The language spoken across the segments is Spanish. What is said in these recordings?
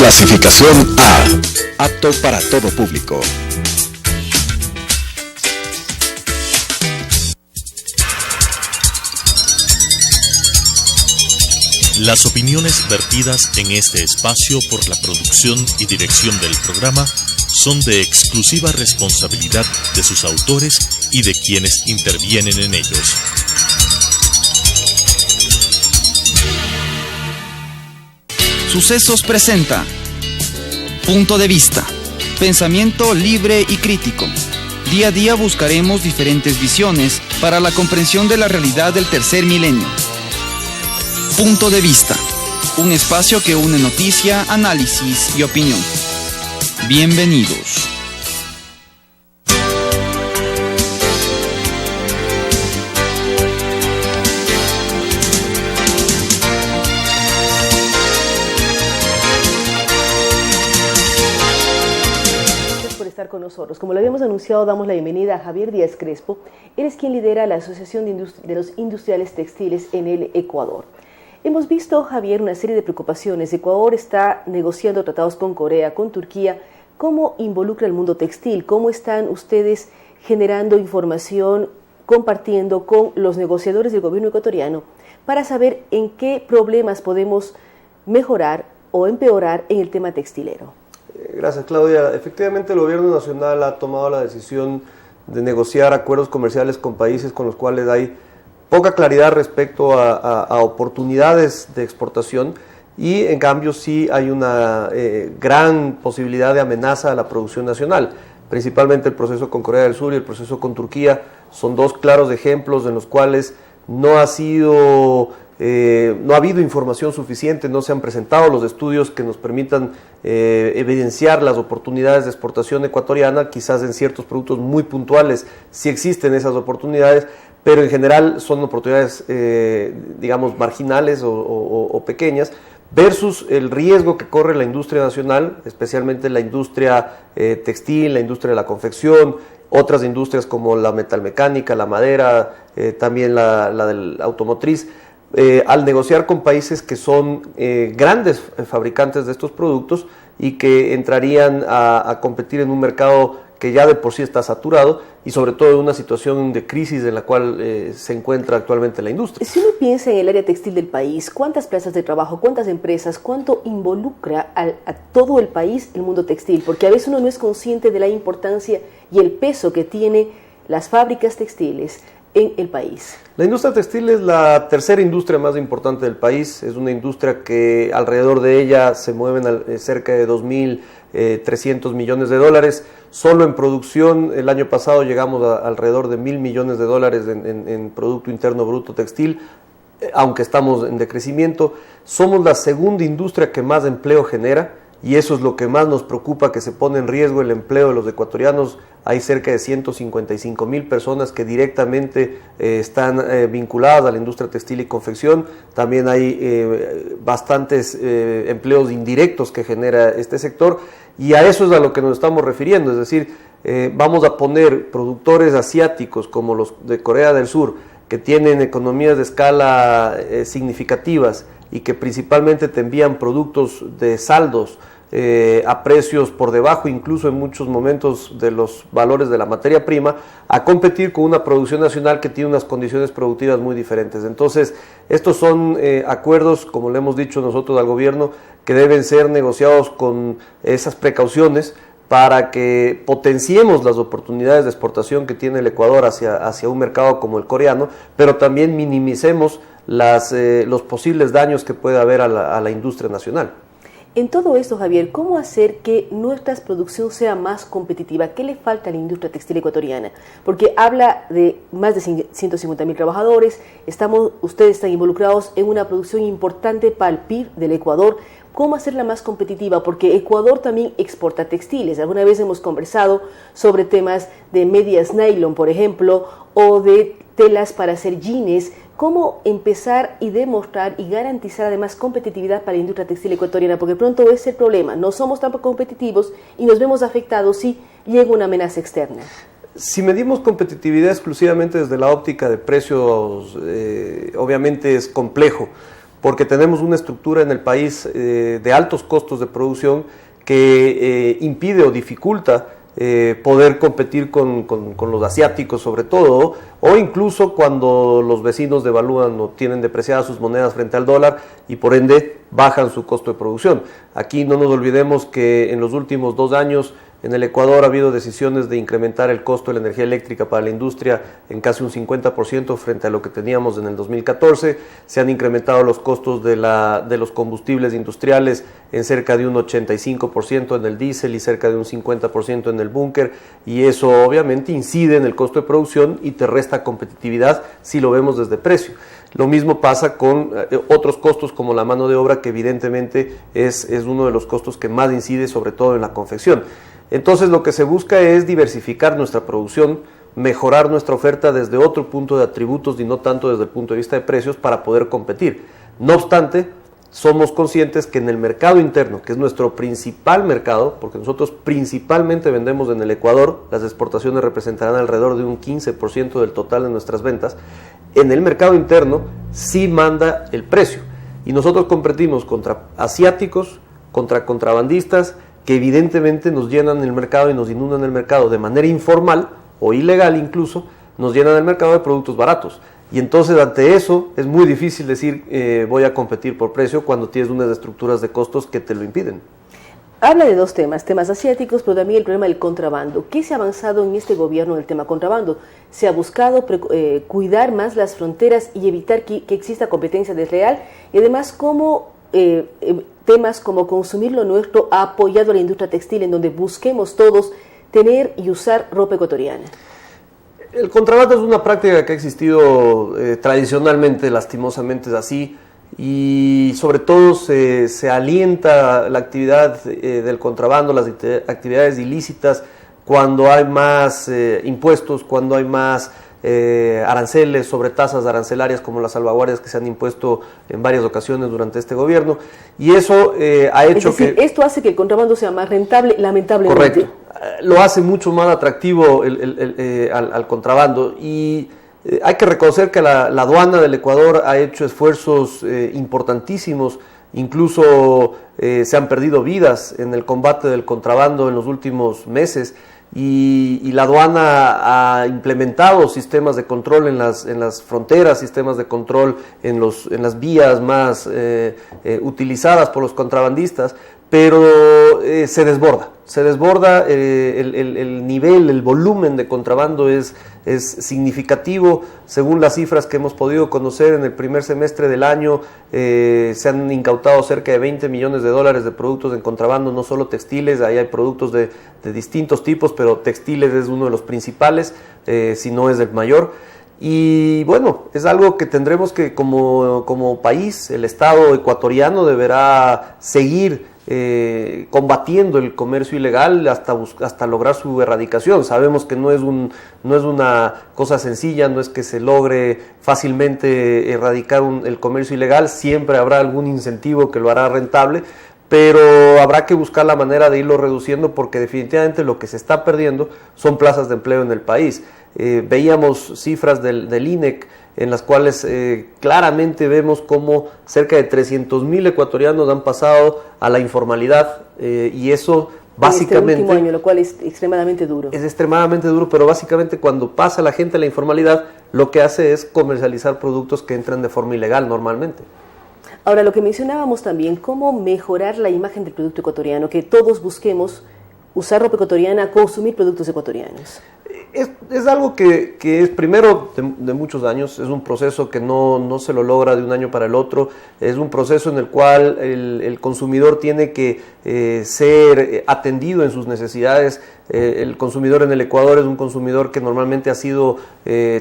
Clasificación A. Apto para todo público. Las opiniones vertidas en este espacio por la producción y dirección del programa son de exclusiva responsabilidad de sus autores y de quienes intervienen en ellos. Sucesos presenta Punto de Vista, pensamiento libre y crítico. Día a día buscaremos diferentes visiones para la comprensión de la realidad del tercer milenio. Punto de Vista, un espacio que une noticia, análisis y opinión. Bienvenidos. Con nosotros. Como lo habíamos anunciado, damos la bienvenida a Javier Díaz Crespo. Él es quien lidera la Asociación de los Industriales Textiles en el Ecuador. Hemos visto, Javier, una serie de preocupaciones. Ecuador está negociando tratados con Corea, con Turquía. ¿Cómo involucra el mundo textil? ¿Cómo están ustedes generando información, compartiendo con los negociadores del gobierno ecuatoriano para saber en qué problemas podemos mejorar o empeorar en el tema textilero? Gracias, Claudia. Efectivamente, el gobierno nacional ha tomado la decisión de negociar acuerdos comerciales con países con los cuales hay poca claridad respecto a oportunidades de exportación y, en cambio, sí hay una gran posibilidad de amenaza a la producción nacional. Principalmente el proceso con Corea del Sur y el proceso con Turquía son dos claros ejemplos en los cuales no ha habido información suficiente, no se han presentado los estudios que nos permitan evidenciar las oportunidades de exportación ecuatoriana. Quizás en ciertos productos muy puntuales sí existen esas oportunidades, pero en general son oportunidades, digamos, marginales o pequeñas, versus el riesgo que corre la industria nacional, especialmente la industria textil, la industria de la confección, otras industrias como la metalmecánica, la madera, también la del automotriz. Al negociar con países que son grandes fabricantes de estos productos y que entrarían a competir en un mercado que ya de por sí está saturado y sobre todo en una situación de crisis en la cual se encuentra actualmente la industria. Si uno piensa en el área textil del país, ¿cuántas plazas de trabajo, cuántas empresas, cuánto involucra a todo el país el mundo textil? Porque a veces uno no es consciente de la importancia y el peso que tiene las fábricas textiles en el país. La industria textil es la tercera industria más importante del país. Es una industria que alrededor de ella se mueven cerca de 2.300 millones de dólares. Solo en producción, el año pasado llegamos a alrededor de 1.000 millones de dólares en Producto Interno Bruto textil, aunque estamos en decrecimiento. Somos la segunda industria que más empleo genera. Y eso es lo que más nos preocupa, que se pone en riesgo el empleo de los ecuatorianos. Hay cerca de 155.000 personas que directamente están vinculadas a la industria textil y confección. También hay bastantes empleos indirectos que genera este sector, y a eso es a lo que nos estamos refiriendo. Es decir, vamos a poner productores asiáticos como los de Corea del Sur, que tienen economías de escala significativas y que principalmente te envían productos de saldos a precios por debajo, incluso en muchos momentos, de los valores de la materia prima, a competir con una producción nacional que tiene unas condiciones productivas muy diferentes. Entonces, estos son acuerdos, como le hemos dicho nosotros al gobierno, que deben ser negociados con esas precauciones para que potenciemos las oportunidades de exportación que tiene el Ecuador hacia un mercado como el coreano, pero también minimicemos los posibles daños que puede haber a la industria nacional. En todo esto, Javier, ¿cómo hacer que nuestra producción sea más competitiva? ¿Qué le falta a la industria textil ecuatoriana? Porque habla de más de 150.000 trabajadores, ustedes están involucrados en una producción importante para el PIB del Ecuador. ¿Cómo hacerla más competitiva? Porque Ecuador también exporta textiles. Alguna vez hemos conversado sobre temas de medias nylon, por ejemplo, o de telas para hacer jeans. ¿Cómo empezar y demostrar y garantizar además competitividad para la industria textil ecuatoriana? Porque pronto es el problema, no somos tan competitivos y nos vemos afectados si llega una amenaza externa. Si medimos competitividad exclusivamente desde la óptica de precios, obviamente es complejo, porque tenemos una estructura en el país de altos costos de producción que impide o dificulta poder competir con los asiáticos sobre todo, o incluso cuando los vecinos devalúan o tienen depreciadas sus monedas frente al dólar y por ende bajan su costo de producción. Aquí no nos olvidemos que en los últimos 2 años en el Ecuador ha habido decisiones de incrementar el costo de la energía eléctrica para la industria en casi un 50% frente a lo que teníamos en el 2014. Se han incrementado los costos de los combustibles industriales en cerca de un 85% en el diésel y cerca de un 50% en el búnker, y eso obviamente incide en el costo de producción y te resta competitividad si lo vemos desde precio. Lo mismo pasa con otros costos como la mano de obra, que evidentemente es uno de los costos que más incide sobre todo en la confección. Entonces lo que se busca es diversificar nuestra producción, mejorar nuestra oferta desde otro punto de atributos y no tanto desde el punto de vista de precios para poder competir. No obstante, somos conscientes que en el mercado interno, que es nuestro principal mercado, porque nosotros principalmente vendemos en el Ecuador, las exportaciones representarán alrededor de un 15% del total de nuestras ventas, en el mercado interno sí manda el precio. Y nosotros competimos contra asiáticos, contra contrabandistas, que evidentemente nos llenan el mercado y nos inundan el mercado de manera informal o ilegal incluso, nos llenan el mercado de productos baratos. Y entonces ante eso es muy difícil decir voy a competir por precio cuando tienes unas estructuras de costos que te lo impiden. Habla de 2 temas asiáticos, pero también el problema del contrabando. ¿Qué se ha avanzado en este gobierno en el tema contrabando? ¿Se ha buscado cuidar más las fronteras y evitar que exista competencia desleal? Y además, ¿cómo temas como consumir lo nuestro ha apoyado a la industria textil, en donde busquemos todos tener y usar ropa ecuatoriana? El contrabando es una práctica que ha existido tradicionalmente, lastimosamente es así, y sobre todo se alienta la actividad del contrabando, las actividades ilícitas, cuando hay más impuestos, cuando hay más aranceles sobre tasas arancelarias como las salvaguardias que se han impuesto en varias ocasiones durante este gobierno, y eso ha hecho es decir, esto hace que el contrabando sea más rentable, lamentablemente. Correcto, lo hace mucho más atractivo al contrabando, y hay que reconocer que la aduana del Ecuador ha hecho esfuerzos importantísimos. Incluso se han perdido vidas en el combate del contrabando en los últimos meses, y la aduana ha implementado sistemas de control en las fronteras, sistemas de control en las vías más utilizadas por los contrabandistas, pero se desborda el nivel, el volumen de contrabando es significativo. Según las cifras que hemos podido conocer en el primer semestre del año, se han incautado cerca de $20 millones de productos en contrabando, no solo textiles, ahí hay productos de distintos tipos, pero textiles es uno de los principales, si no es el mayor. Y bueno, es algo que tendremos que como país, el Estado ecuatoriano deberá seguir combatiendo el comercio ilegal hasta lograr su erradicación. Sabemos que no es una cosa sencilla, no es que se logre fácilmente erradicar el comercio ilegal, siempre habrá algún incentivo que lo hará rentable, pero habrá que buscar la manera de irlo reduciendo, porque definitivamente lo que se está perdiendo son plazas de empleo en el país. Veíamos cifras del INEC en las cuales claramente vemos cómo cerca de 300,000 ecuatorianos han pasado a la informalidad, y eso básicamente... En este último año, lo cual es extremadamente duro. Es extremadamente duro, pero básicamente cuando pasa la gente a la informalidad, lo que hace es comercializar productos que entran de forma ilegal normalmente. Ahora, lo que mencionábamos también, cómo mejorar la imagen del producto ecuatoriano, que todos busquemos usar ropa ecuatoriana, consumir productos ecuatorianos. Es algo que es primero de muchos años, es un proceso que no se lo logra de un año para el otro, es un proceso en el cual el consumidor tiene que ser atendido en sus necesidades. El consumidor en el Ecuador es un consumidor que normalmente ha sido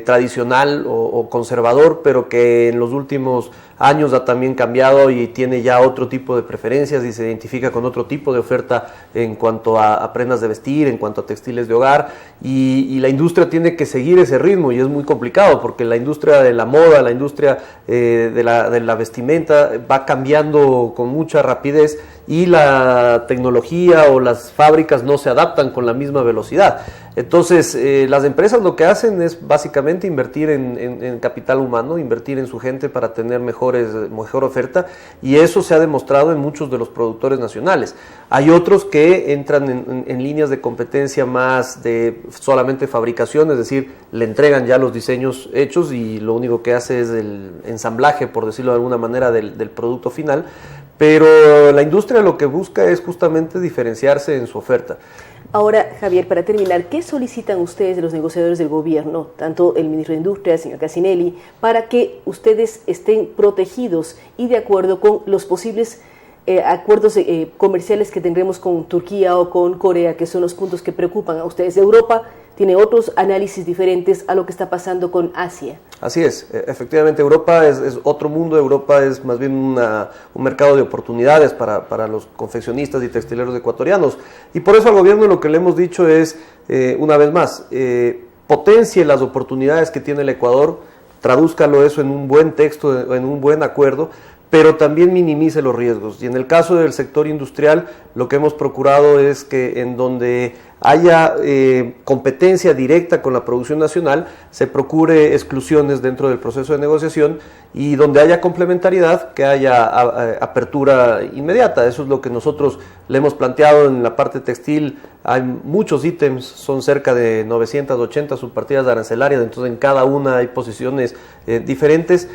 tradicional o conservador, pero que en los últimos años ha también cambiado y tiene ya otro tipo de preferencias y se identifica con otro tipo de oferta en cuanto a prendas de vestir, en cuanto a textiles de hogar, y la industria tiene que seguir ese ritmo, y es muy complicado porque la industria de la moda, la industria de la vestimenta va cambiando con mucha rapidez, y la tecnología o las fábricas no se adaptan con la misma velocidad. Entonces, las empresas lo que hacen es básicamente invertir en capital humano, invertir en su gente para tener mejor oferta, y eso se ha demostrado en muchos de los productores nacionales. Hay otros que entran en líneas de competencia más de solamente fabricación, es decir, le entregan ya los diseños hechos y lo único que hace es el ensamblaje, por decirlo de alguna manera, del producto final. Pero la industria lo que busca es justamente diferenciarse en su oferta. Ahora, Javier, para terminar, ¿qué solicitan ustedes de los negociadores del gobierno, tanto el ministro de Industria, el señor Cassinelli, para que ustedes estén protegidos y de acuerdo con los posibles acuerdos comerciales que tendremos con Turquía o con Corea, que son los puntos que preocupan a ustedes? Europa tiene otros análisis diferentes a lo que está pasando con Asia. Así es, efectivamente Europa es otro mundo. Europa es más bien un mercado de oportunidades para los confeccionistas y textileros ecuatorianos, y por eso al gobierno lo que le hemos dicho es, una vez más, potencie las oportunidades que tiene el Ecuador, tradúzcalo eso en un buen texto, en un buen acuerdo, pero también minimice los riesgos. Y en el caso del sector industrial, lo que hemos procurado es que en donde haya competencia directa con la producción nacional, se procure exclusiones dentro del proceso de negociación, y donde haya complementariedad, que haya apertura inmediata. Eso es lo que nosotros le hemos planteado en la parte textil. Hay muchos ítems, son cerca de 980 subpartidas arancelarias, entonces en cada una hay posiciones diferentes,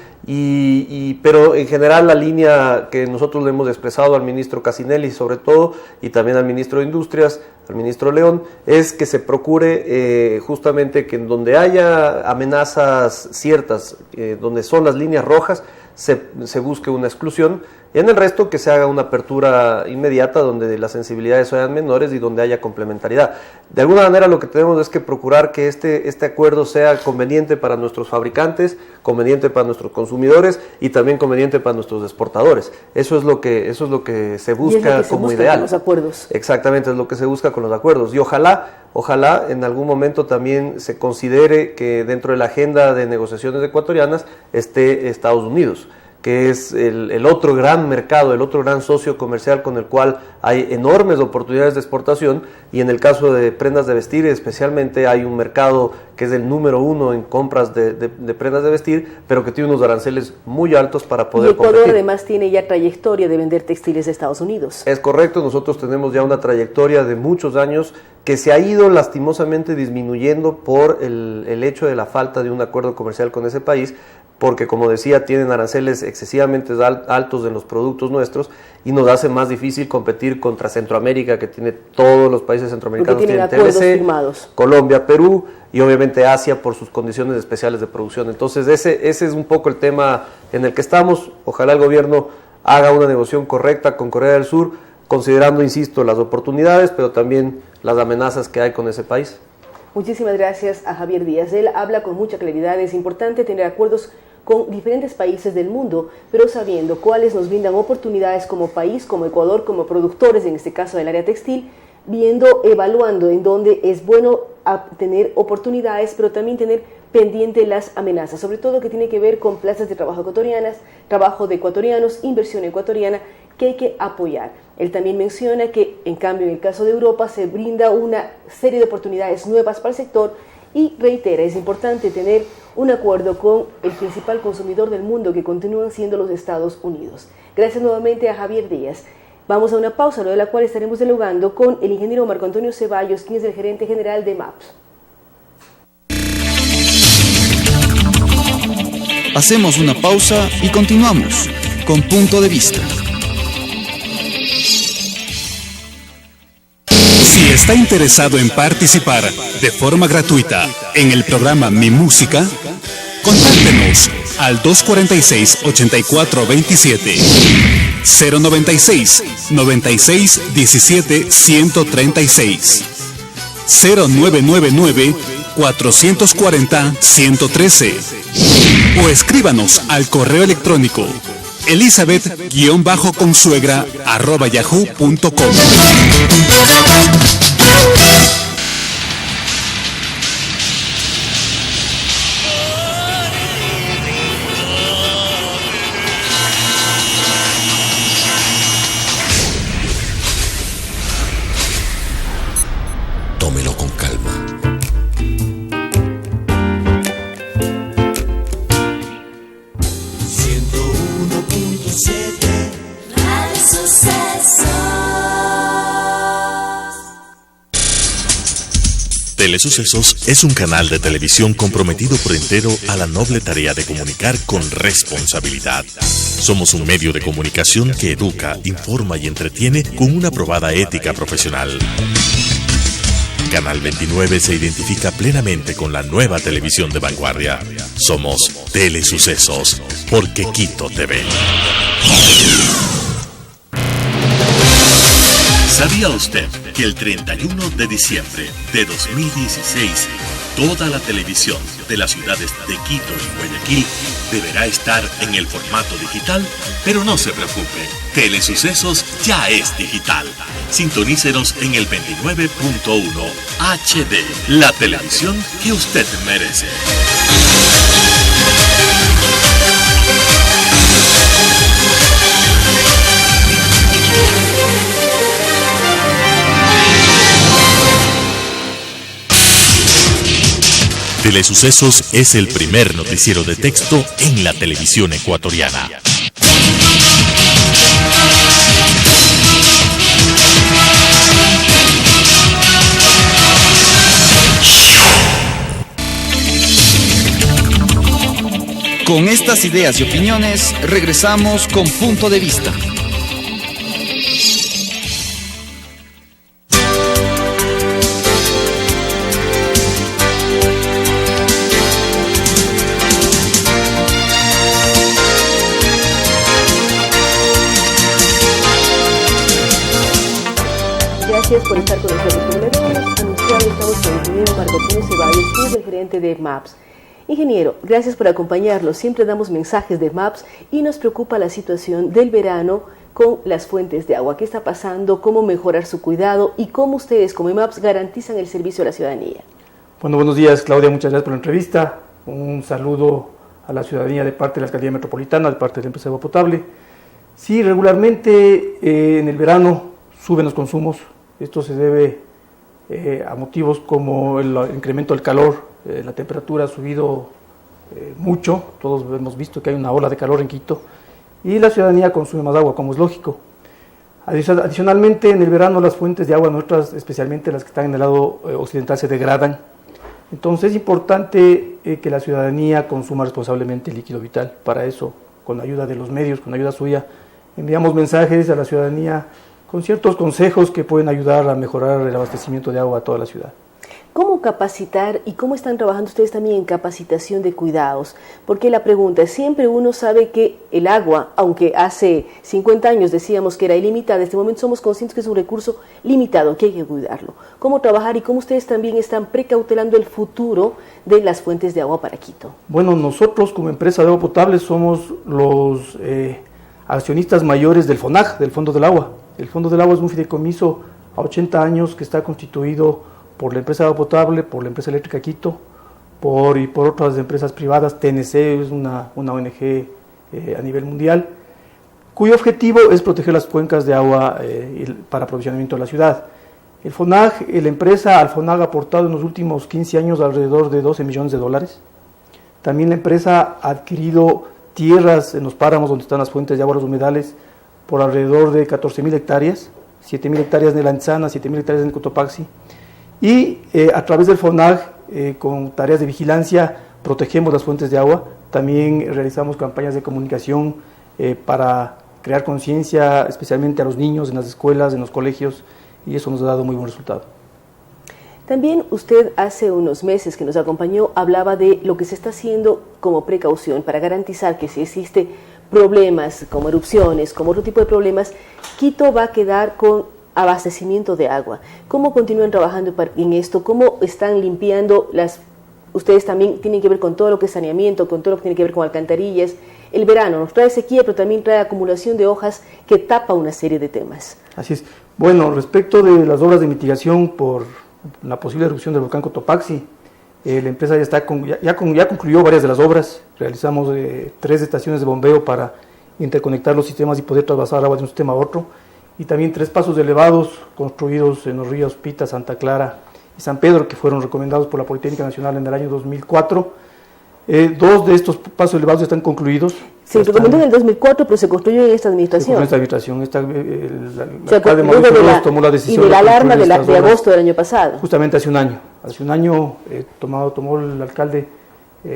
pero en general la línea que nosotros le hemos expresado al ministro Cassinelli sobre todo, y también al ministro de Industrias, al ministro León, es que se procure justamente que en donde haya amenazas ciertas, donde son las líneas rojas, se busque una exclusión, y en el resto que se haga una apertura inmediata donde las sensibilidades sean menores y donde haya complementariedad. De alguna manera lo que tenemos es que procurar que este acuerdo sea conveniente para nuestros fabricantes, conveniente para nuestros consumidores y también conveniente para nuestros exportadores. Eso es lo que se busca como ideal. Con los acuerdos. Exactamente, es lo que se busca con los acuerdos, y ojalá en algún momento también se considere que dentro de la agenda de negociaciones ecuatorianas esté Estados Unidos, que es el otro gran mercado, el otro gran socio comercial con el cual hay enormes oportunidades de exportación, y en el caso de prendas de vestir especialmente hay un mercado que es el número 1 en compras de prendas de vestir, pero que tiene unos aranceles muy altos para poder competir. Y Ecuador además tiene ya trayectoria de vender textiles de Estados Unidos. Es correcto, nosotros tenemos ya una trayectoria de muchos años que se ha ido lastimosamente disminuyendo por el hecho de la falta de un acuerdo comercial con ese país, porque como decía, tienen aranceles excesivamente altos en los productos nuestros, y nos hace más difícil competir contra Centroamérica, que tiene todos los países centroamericanos, tienen acuerdos firmados. Colombia, Perú, y obviamente Asia por sus condiciones especiales de producción. Entonces ese es un poco el tema en el que estamos. Ojalá el gobierno haga una negociación correcta con Corea del Sur, considerando, insisto, las oportunidades, pero también las amenazas que hay con ese país. Muchísimas gracias a Javier Díaz. Él habla con mucha claridad. Es importante tener acuerdos con diferentes países del mundo, pero sabiendo cuáles nos brindan oportunidades como país, como Ecuador, como productores, en este caso del área textil, evaluando en dónde es bueno tener oportunidades, pero también tener pendiente las amenazas, sobre todo que tiene que ver con plazas de trabajo ecuatorianas, trabajo de ecuatorianos, inversión ecuatoriana, que hay que apoyar. Él también menciona que, en cambio, en el caso de Europa se brinda una serie de oportunidades nuevas para el sector, y reitera, es importante tener un acuerdo con el principal consumidor del mundo, que continúan siendo los Estados Unidos. Gracias nuevamente a Javier Díaz. Vamos a una pausa, luego de la cual estaremos dialogando con el ingeniero Marco Antonio Ceballos, quien es el gerente general de MAPS. Hacemos una pausa y continuamos con Punto de Vista. Si está interesado en participar de forma gratuita en el programa Mi Música, contáctenos al 246-8427, 096 96 17 136, 0999 440 113, o escríbanos al correo electrónico elizabeth-consuegra@yahoo.com. tómelo con calma. Telesucesos es un canal de televisión comprometido por entero a la noble tarea de comunicar con responsabilidad. Somos un medio de comunicación que educa, informa y entretiene con una probada ética profesional. Canal 29 se identifica plenamente con la nueva televisión de vanguardia. Somos Telesucesos, porque Quito TV. ¿Sabía usted que el 31 de diciembre de 2016 toda la televisión de las ciudades de Quito y Guayaquil deberá estar en el formato digital? Pero no se preocupe, Telesucesos ya es digital. Sintonícenos en el 29.1 HD, la televisión que usted merece. Telesucesos es el primer noticiero de texto en la televisión ecuatoriana. Con estas ideas y opiniones, regresamos con Punto de Vista. Gracias por estar con nosotros. Como les hemos anunciado, estamos con el ingeniero Marco Ceballos, que es el gerente de MAPS. Ingeniero, gracias por acompañarnos. Siempre damos mensajes de MAPS y nos preocupa la situación del verano con las fuentes de agua. ¿Qué está pasando? ¿Cómo mejorar su cuidado? ¿Y cómo ustedes, como MAPS, garantizan el servicio a la ciudadanía? Bueno, buenos días, Claudia. Muchas gracias por la entrevista. Un saludo a la ciudadanía de parte de la Alcaldía Metropolitana, de parte de la empresa de agua potable. Sí, regularmente en el verano suben los consumos. Esto se debe a motivos como el incremento del calor. La temperatura ha subido mucho. Todos hemos visto que hay una ola de calor en Quito y la ciudadanía consume más agua, como es lógico. Adicionalmente, en el verano las fuentes de agua nuestras, especialmente las que están en el lado occidental, se degradan. Entonces es importante que la ciudadanía consuma responsablemente el líquido vital. Para eso, con la ayuda de los medios, con la ayuda suya, enviamos mensajes a la ciudadanía con ciertos consejos que pueden ayudar a mejorar el abastecimiento de agua a toda la ciudad. ¿Cómo capacitar y cómo están trabajando ustedes también en capacitación de cuidados? Porque la pregunta es, siempre uno sabe que el agua, aunque hace 50 años decíamos que era ilimitada, en este momento somos conscientes que es un recurso limitado, que hay que cuidarlo. ¿Cómo trabajar y cómo ustedes también están precautelando el futuro de las fuentes de agua para Quito? Bueno, nosotros como empresa de agua potable somos los accionistas mayores del FONAG, del Fondo del Agua. El Fondo del Agua es un fideicomiso a 80 años que está constituido por la empresa de agua potable, por la empresa eléctrica Quito, por otras empresas privadas. TNC es una ONG a nivel mundial, cuyo objetivo es proteger las cuencas de agua para aprovisionamiento de la ciudad. El FONAG, la empresa al FONAG ha aportado en los últimos 15 años alrededor de $12 millones. También la empresa ha adquirido tierras en los páramos donde están las fuentes de agua, los humedales, por alrededor de 14.000 hectáreas, 7.000 hectáreas en el Antzana, 7.000 hectáreas en el Cotopaxi. Y a través del FONAG, con tareas de vigilancia, protegemos las fuentes de agua. También realizamos campañas de comunicación para crear conciencia, especialmente a los niños en las escuelas, en los colegios, y eso nos ha dado muy buen resultado. También usted hace unos meses que nos acompañó hablaba de lo que se está haciendo como precaución para garantizar que si existe problemas como erupciones, como otro tipo de problemas, Quito va a quedar con abastecimiento de agua. ¿Cómo continúan trabajando en esto? ¿Cómo están limpiando las... Ustedes también tienen que ver con todo lo que es saneamiento, con todo lo que tiene que ver con alcantarillas. El verano nos trae sequía, pero también trae acumulación de hojas que tapa una serie de temas. Así es. Bueno, respecto de las obras de mitigación por la posible erupción del volcán Cotopaxi, la empresa ya concluyó varias de las obras. Realizamos 3 estaciones de bombeo para interconectar los sistemas y poder trasvasar agua de un sistema a otro, y también 3 pasos elevados construidos en los ríos Pita, Santa Clara y San Pedro, que fueron recomendados por la Politécnica Nacional en el año 2004. 2 de estos pasos elevados están concluidos. Se recomendó en el 2004, pero se construyó en esta administración. En esta administración. El o sea, alcalde Mauricio Rodas tomó la decisión. Y de la alarma de obras, agosto del año pasado. Justamente hace un año. Hace un año tomó el alcalde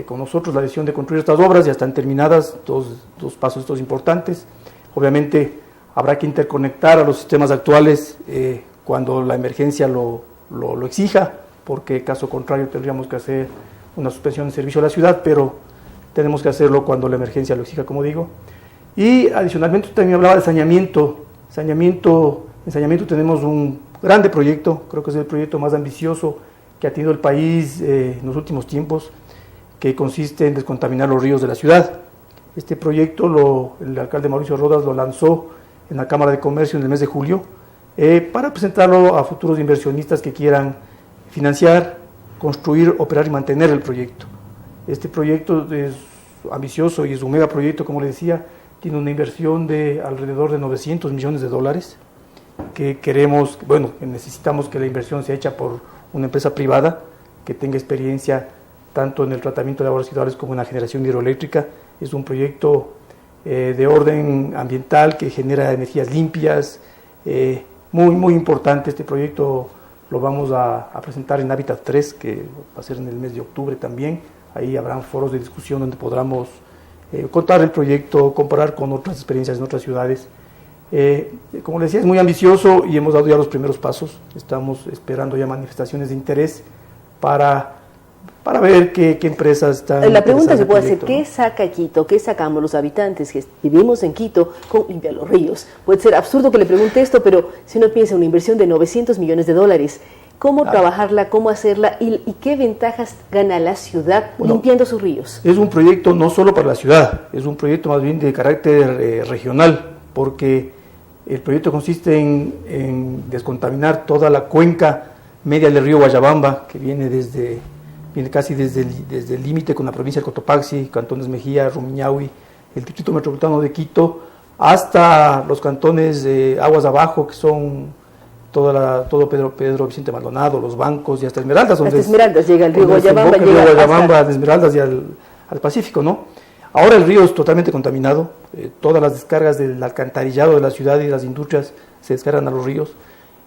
con nosotros la decisión de construir estas obras, ya están terminadas, dos pasos estos importantes. Obviamente habrá que interconectar a los sistemas actuales cuando la emergencia lo exija, porque caso contrario tendríamos que hacer una suspensión de servicio a la ciudad, pero tenemos que hacerlo cuando la emergencia lo exija, como digo. Y adicionalmente usted también hablaba de saneamiento. En saneamiento tenemos un grande proyecto, creo que es el proyecto más ambicioso que ha tenido el país en los últimos tiempos, que consiste en descontaminar los ríos de la ciudad. Este proyecto el alcalde Mauricio Rodas lo lanzó en la Cámara de Comercio en el mes de julio para presentarlo a futuros inversionistas que quieran financiar, construir, operar y mantener el proyecto. Este proyecto es ambicioso y es un megaproyecto, como le decía, tiene una inversión de alrededor de $900 millones, que necesitamos que la inversión sea hecha por una empresa privada que tenga experiencia tanto en el tratamiento de aguas residuales como en la generación hidroeléctrica. Es un proyecto de orden ambiental que genera energías limpias, muy importante. Este proyecto lo vamos a presentar en Hábitat 3, que va a ser en el mes de octubre también. Ahí habrán foros de discusión donde podamos contar el proyecto, comparar con otras experiencias en otras ciudades. Como les decía, es muy ambicioso y hemos dado ya los primeros pasos. Estamos esperando ya manifestaciones de interés para ver qué empresas están. La pregunta se puede hacer, ¿qué saca Quito? ¿Qué sacamos los habitantes que vivimos en Quito con limpiar los ríos? Puede ser absurdo que le pregunte esto, pero si uno piensa en una inversión de $900 millones, ¿cómo trabajarla, cómo hacerla y qué ventajas gana la ciudad limpiando sus ríos? Es un proyecto no solo para la ciudad, es un proyecto más bien de carácter regional, porque el proyecto consiste en descontaminar toda la cuenca media del río Guayabamba, que viene casi desde el límite con la provincia de Cotopaxi, cantones Mejía, Rumiñahui, el distrito metropolitano de Quito, hasta los cantones de aguas abajo, que son todo Pedro Vicente Maldonado, los bancos y hasta Esmeraldas. Hasta Esmeraldas llega el río Guayabamba, de Esmeraldas y al Pacífico, ¿no? Ahora el río es totalmente contaminado, todas las descargas del alcantarillado de la ciudad y las industrias se descargan a los ríos.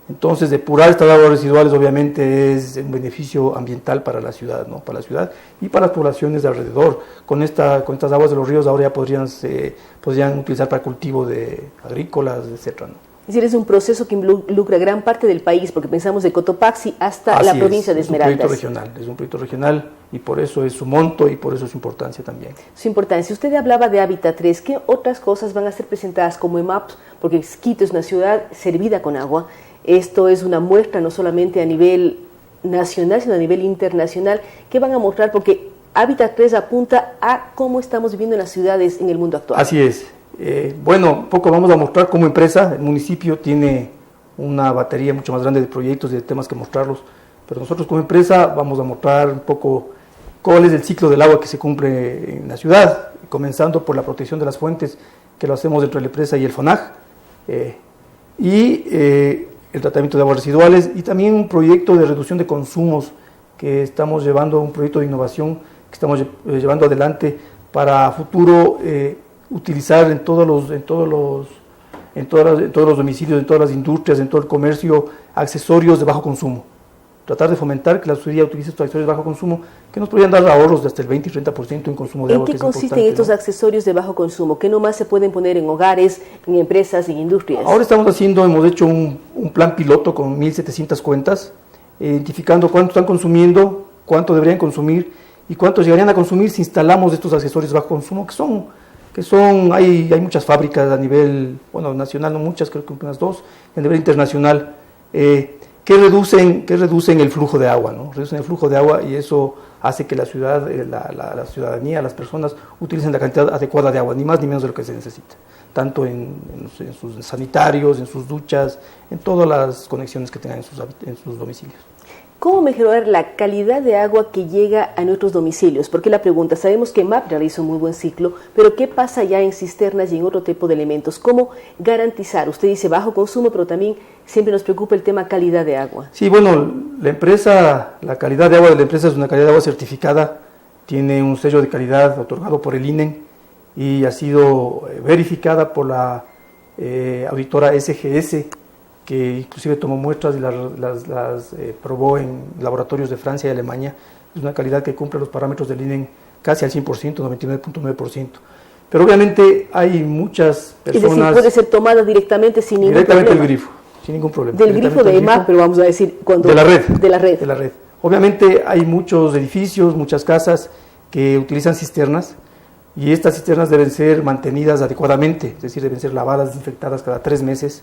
Entonces, depurar estas aguas residuales obviamente es un beneficio ambiental para la ciudad, ¿no? Para la ciudad y para las poblaciones de alrededor. Con estas aguas de los ríos ahora ya podrían utilizar para cultivo de agrícolas, etcétera, ¿no? Es decir, es un proceso que involucra gran parte del país, porque pensamos de Cotopaxi hasta la provincia de Esmeraldas. Es un proyecto regional y por eso es su monto y por eso su importancia también. Su importancia. Usted hablaba de Hábitat 3, ¿qué otras cosas van a ser presentadas como EMAPS? Porque Quito es una ciudad servida con agua. Esto es una muestra no solamente a nivel nacional, sino a nivel internacional. ¿Qué van a mostrar? Porque Hábitat 3 apunta a cómo estamos viviendo en las ciudades en el mundo actual. Así es. Un poco vamos a mostrar como empresa. El municipio tiene una batería mucho más grande de proyectos y de temas que mostrarlos, pero nosotros como empresa vamos a mostrar un poco cuál es el ciclo del agua que se cumple en la ciudad, comenzando por la protección de las fuentes, que lo hacemos entre la empresa y el FONAG, el tratamiento de aguas residuales y también un proyecto de reducción de consumos que estamos llevando, un proyecto de innovación que estamos llevando adelante para futuro utilizar en todos los domicilios, en todas las industrias, en todo el comercio, accesorios de bajo consumo. Tratar de fomentar que la ciudadanía utilice estos accesorios de bajo consumo que nos podrían dar ahorros de hasta el 20 y 30% en consumo de agua. ¿En qué consisten estos accesorios de bajo consumo? ¿Qué nomás se pueden poner en hogares, en empresas, en industrias? Ahora hemos hecho un plan piloto con 1.700 cuentas, identificando cuánto están consumiendo, cuánto deberían consumir y cuánto llegarían a consumir si instalamos estos accesorios de bajo consumo, hay muchas fábricas a nivel, nacional, no muchas, creo que unas 2, a nivel internacional, que reducen el flujo de agua, ¿no? Reducen el flujo de agua y eso hace que la ciudad, la ciudadanía, las personas utilicen la cantidad adecuada de agua, ni más ni menos de lo que se necesita, tanto en sus sanitarios, en sus duchas, en todas las conexiones que tengan en sus domicilios. ¿Cómo mejorar la calidad de agua que llega a nuestros domicilios? Porque la pregunta, sabemos que MAP realiza un muy buen ciclo, pero ¿qué pasa ya en cisternas y en otro tipo de elementos? ¿Cómo garantizar? Usted dice bajo consumo, pero también siempre nos preocupa el tema calidad de agua. Sí, bueno, la calidad de agua de la empresa es una calidad de agua certificada, tiene un sello de calidad otorgado por el INEN y ha sido verificada por la auditora SGS, que inclusive tomó muestras y las probó en laboratorios de Francia y Alemania. Es una calidad que cumple los parámetros del INEN casi al 100%, 99.9%. Pero obviamente hay muchas personas... Es decir, puede ser tomada directamente sin ningún problema. Directamente del grifo, sin ningún problema. Del grifo de EMAP, pero vamos a decir... De la red. De la red. De la red. Obviamente hay muchos edificios, muchas casas que utilizan cisternas, y estas cisternas deben ser mantenidas adecuadamente, es decir, deben ser lavadas, desinfectadas cada 3 meses,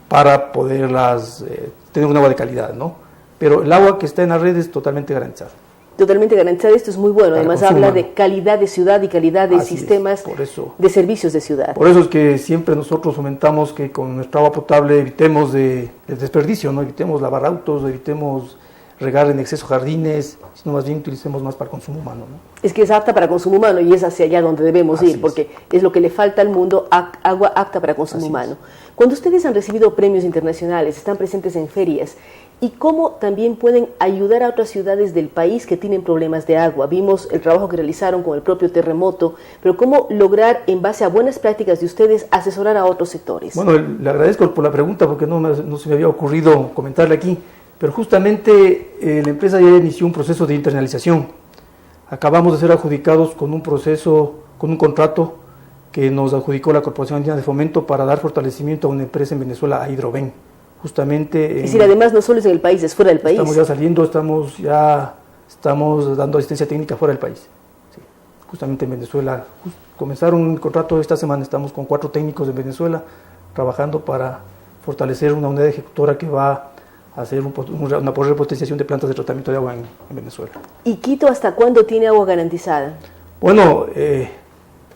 para poderlas tener un agua de calidad, ¿no? Pero el agua que está en la red es totalmente garantizada. Totalmente garantizada, esto es muy bueno. Además habla de calidad de ciudad y calidad de sistemas de servicios de ciudad. Por eso es que siempre nosotros fomentamos que con nuestra agua potable evitemos el desperdicio, ¿no? Evitemos lavar autos, evitemos regar en exceso jardines, sino más bien utilicemos más para consumo humano, ¿no? Es que es apta para consumo humano y es hacia allá donde debemos ir, porque es lo que le falta al mundo, agua apta para consumo humano. Cuando ustedes han recibido premios internacionales, están presentes en ferias, ¿y cómo también pueden ayudar a otras ciudades del país que tienen problemas de agua? Vimos el trabajo que realizaron con el propio terremoto, pero ¿cómo lograr, en base a buenas prácticas de ustedes, asesorar a otros sectores? Bueno, le agradezco por la pregunta porque no se me había ocurrido comentarle aquí, pero justamente la empresa ya inició un proceso de internalización. Acabamos de ser adjudicados con un contrato que nos adjudicó la Corporación Andina de Fomento para dar fortalecimiento a una empresa en Venezuela, a Hidroven. Justamente... Es decir, además no solo es en el país, es fuera del país. Estamos ya saliendo, estamos dando asistencia técnica fuera del país. Sí, justamente en Venezuela. Comenzaron un contrato esta semana, estamos con 4 técnicos en Venezuela trabajando para fortalecer una unidad ejecutora que va a hacer una repotenciación de plantas de tratamiento de agua en Venezuela. ¿Y Quito hasta cuándo tiene agua garantizada? Bueno,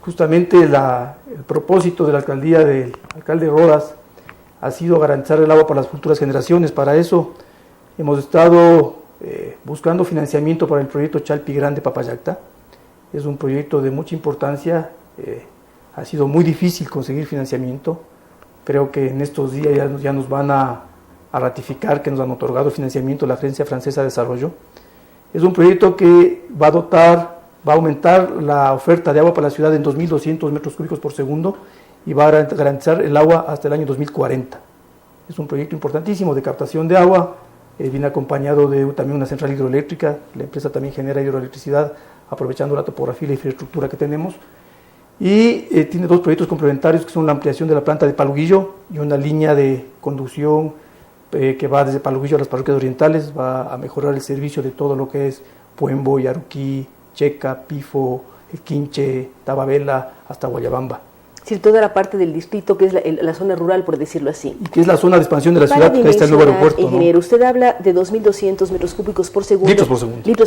justamente el propósito de la alcaldía del alcalde Rodas ha sido garantizar el agua para las futuras generaciones. Para eso hemos estado buscando financiamiento para el proyecto Chalpi Grande Papayacta. Es un proyecto de mucha importancia, ha sido muy difícil conseguir financiamiento. Creo que en estos días ya nos van a ratificar que nos han otorgado financiamiento la Agencia Francesa de Desarrollo. Es un proyecto que va a aumentar la oferta de agua para la ciudad en 2.200 metros cúbicos por segundo y va a garantizar el agua hasta el año 2040. Es un proyecto importantísimo de captación de agua, viene acompañado de también una central hidroeléctrica. La empresa también genera hidroelectricidad aprovechando la topografía y la infraestructura que tenemos. Y tiene 2 proyectos complementarios que son la ampliación de la planta de Paluguillo y una línea de conducción que va desde Paluguillo a las parroquias orientales, va a mejorar el servicio de todo lo que es Puembo, Yaruquí, Checa, Pifo, El Quinche, Tababela, hasta Guayabamba. Es decir, toda la parte del distrito que es la zona rural, por decirlo así. Y que es la zona de expansión de la ciudad, que ahí está el nuevo aeropuerto, ingeniero, ¿no? Usted habla de 2.200 metros cúbicos por segundo. Litros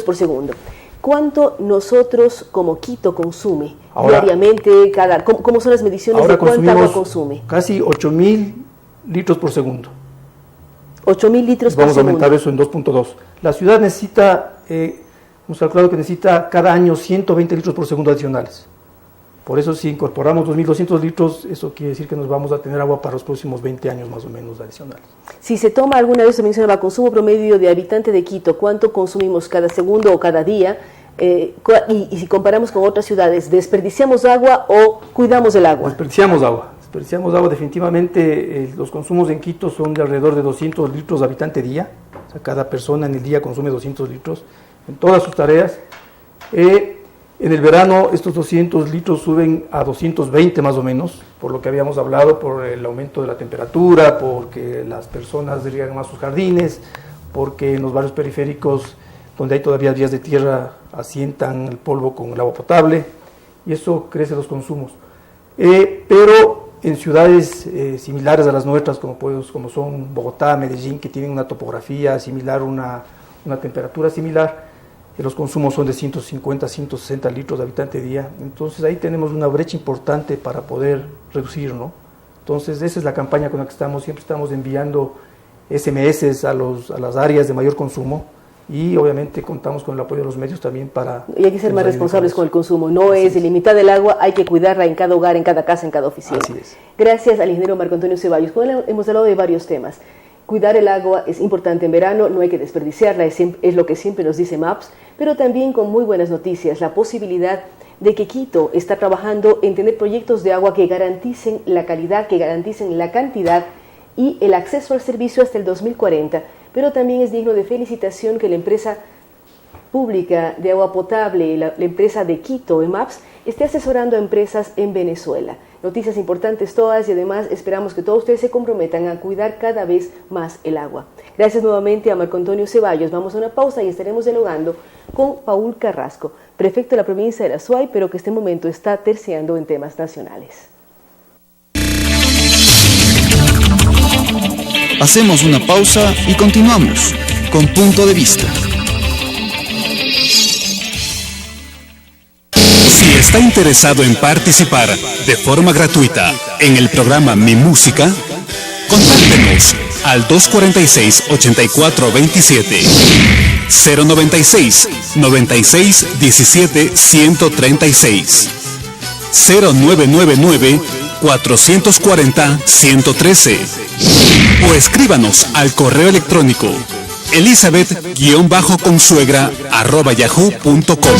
por segundo. ¿Cuánto nosotros como Quito consume diariamente? ¿Cómo son las mediciones de cuánta agua consume? Casi 8.000 litros por segundo. 8.000 litros por segundo. Vamos a aumentar eso en 2.2. La ciudad necesita, hemos calculado que necesita cada año 120 litros por segundo adicionales. Por eso si incorporamos 2.200 litros, eso quiere decir que nos vamos a tener agua para los próximos 20 años más o menos adicionales. Si se toma alguna vez, se mencionaba consumo promedio de habitante de Quito, ¿cuánto consumimos cada segundo o cada día? Y si comparamos con otras ciudades, ¿desperdiciamos agua o cuidamos el agua? Desperdiciamos agua definitivamente. Los consumos en Quito son de alrededor de 200 litros de habitante día. O sea, cada persona en el día consume 200 litros en todas sus tareas. En el verano estos 200 litros suben a 220 más o menos, por lo que habíamos hablado, por el aumento de la temperatura, porque las personas riegan más sus jardines, porque en los barrios periféricos donde hay todavía vías de tierra asientan el polvo con el agua potable y eso crece los consumos. Pero en ciudades similares a las nuestras, como son Bogotá, Medellín, que tienen una topografía similar, una temperatura similar, los consumos son de 150 a 160 litros de habitante día. Entonces ahí tenemos una brecha importante para poder reducir, ¿no? Entonces esa es la campaña con la que siempre estamos enviando SMS a las áreas de mayor consumo, y obviamente contamos con el apoyo de los medios también para... Y hay que ser más responsables con el consumo, no es ilimitada el agua, hay que cuidarla en cada hogar, en cada casa, en cada oficina. Así es. Gracias al ingeniero Marco Antonio Ceballos. Con él hemos hablado de varios temas. Cuidar el agua es importante en verano, no hay que desperdiciarla, es lo que siempre nos dice MAPS, pero también con muy buenas noticias, la posibilidad de que Quito está trabajando en tener proyectos de agua que garanticen la calidad, que garanticen la cantidad y el acceso al servicio hasta el 2040, pero también es digno de felicitación que la empresa pública de agua potable, la empresa de Quito, EMAPS, esté asesorando a empresas en Venezuela. Noticias importantes todas, y además esperamos que todos ustedes se comprometan a cuidar cada vez más el agua. Gracias nuevamente a Marco Antonio Ceballos. Vamos a una pausa y estaremos dialogando con Paul Carrasco, prefecto de la provincia de la Azuay, pero que este momento está terciando en temas nacionales. Hacemos una pausa y continuamos con Punto de Vista. Si está interesado en participar de forma gratuita en el programa Mi Música, contáctenos al 246-8427, 096-96-17-136, 0999-440-113, o escríbanos al correo electrónico elizabeth-consuegra@yahoo.com.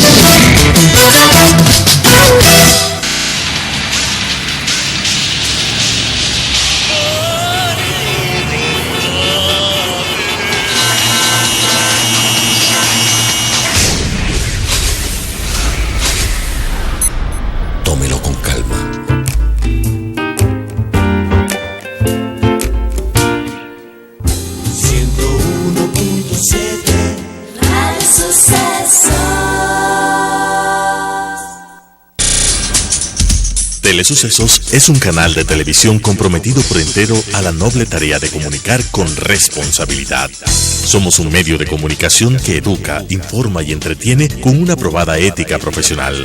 Tómelo con calma. Telesucesos es un canal de televisión comprometido por entero a la noble tarea de comunicar con responsabilidad. Somos un medio de comunicación que educa, informa y entretiene con una probada ética profesional.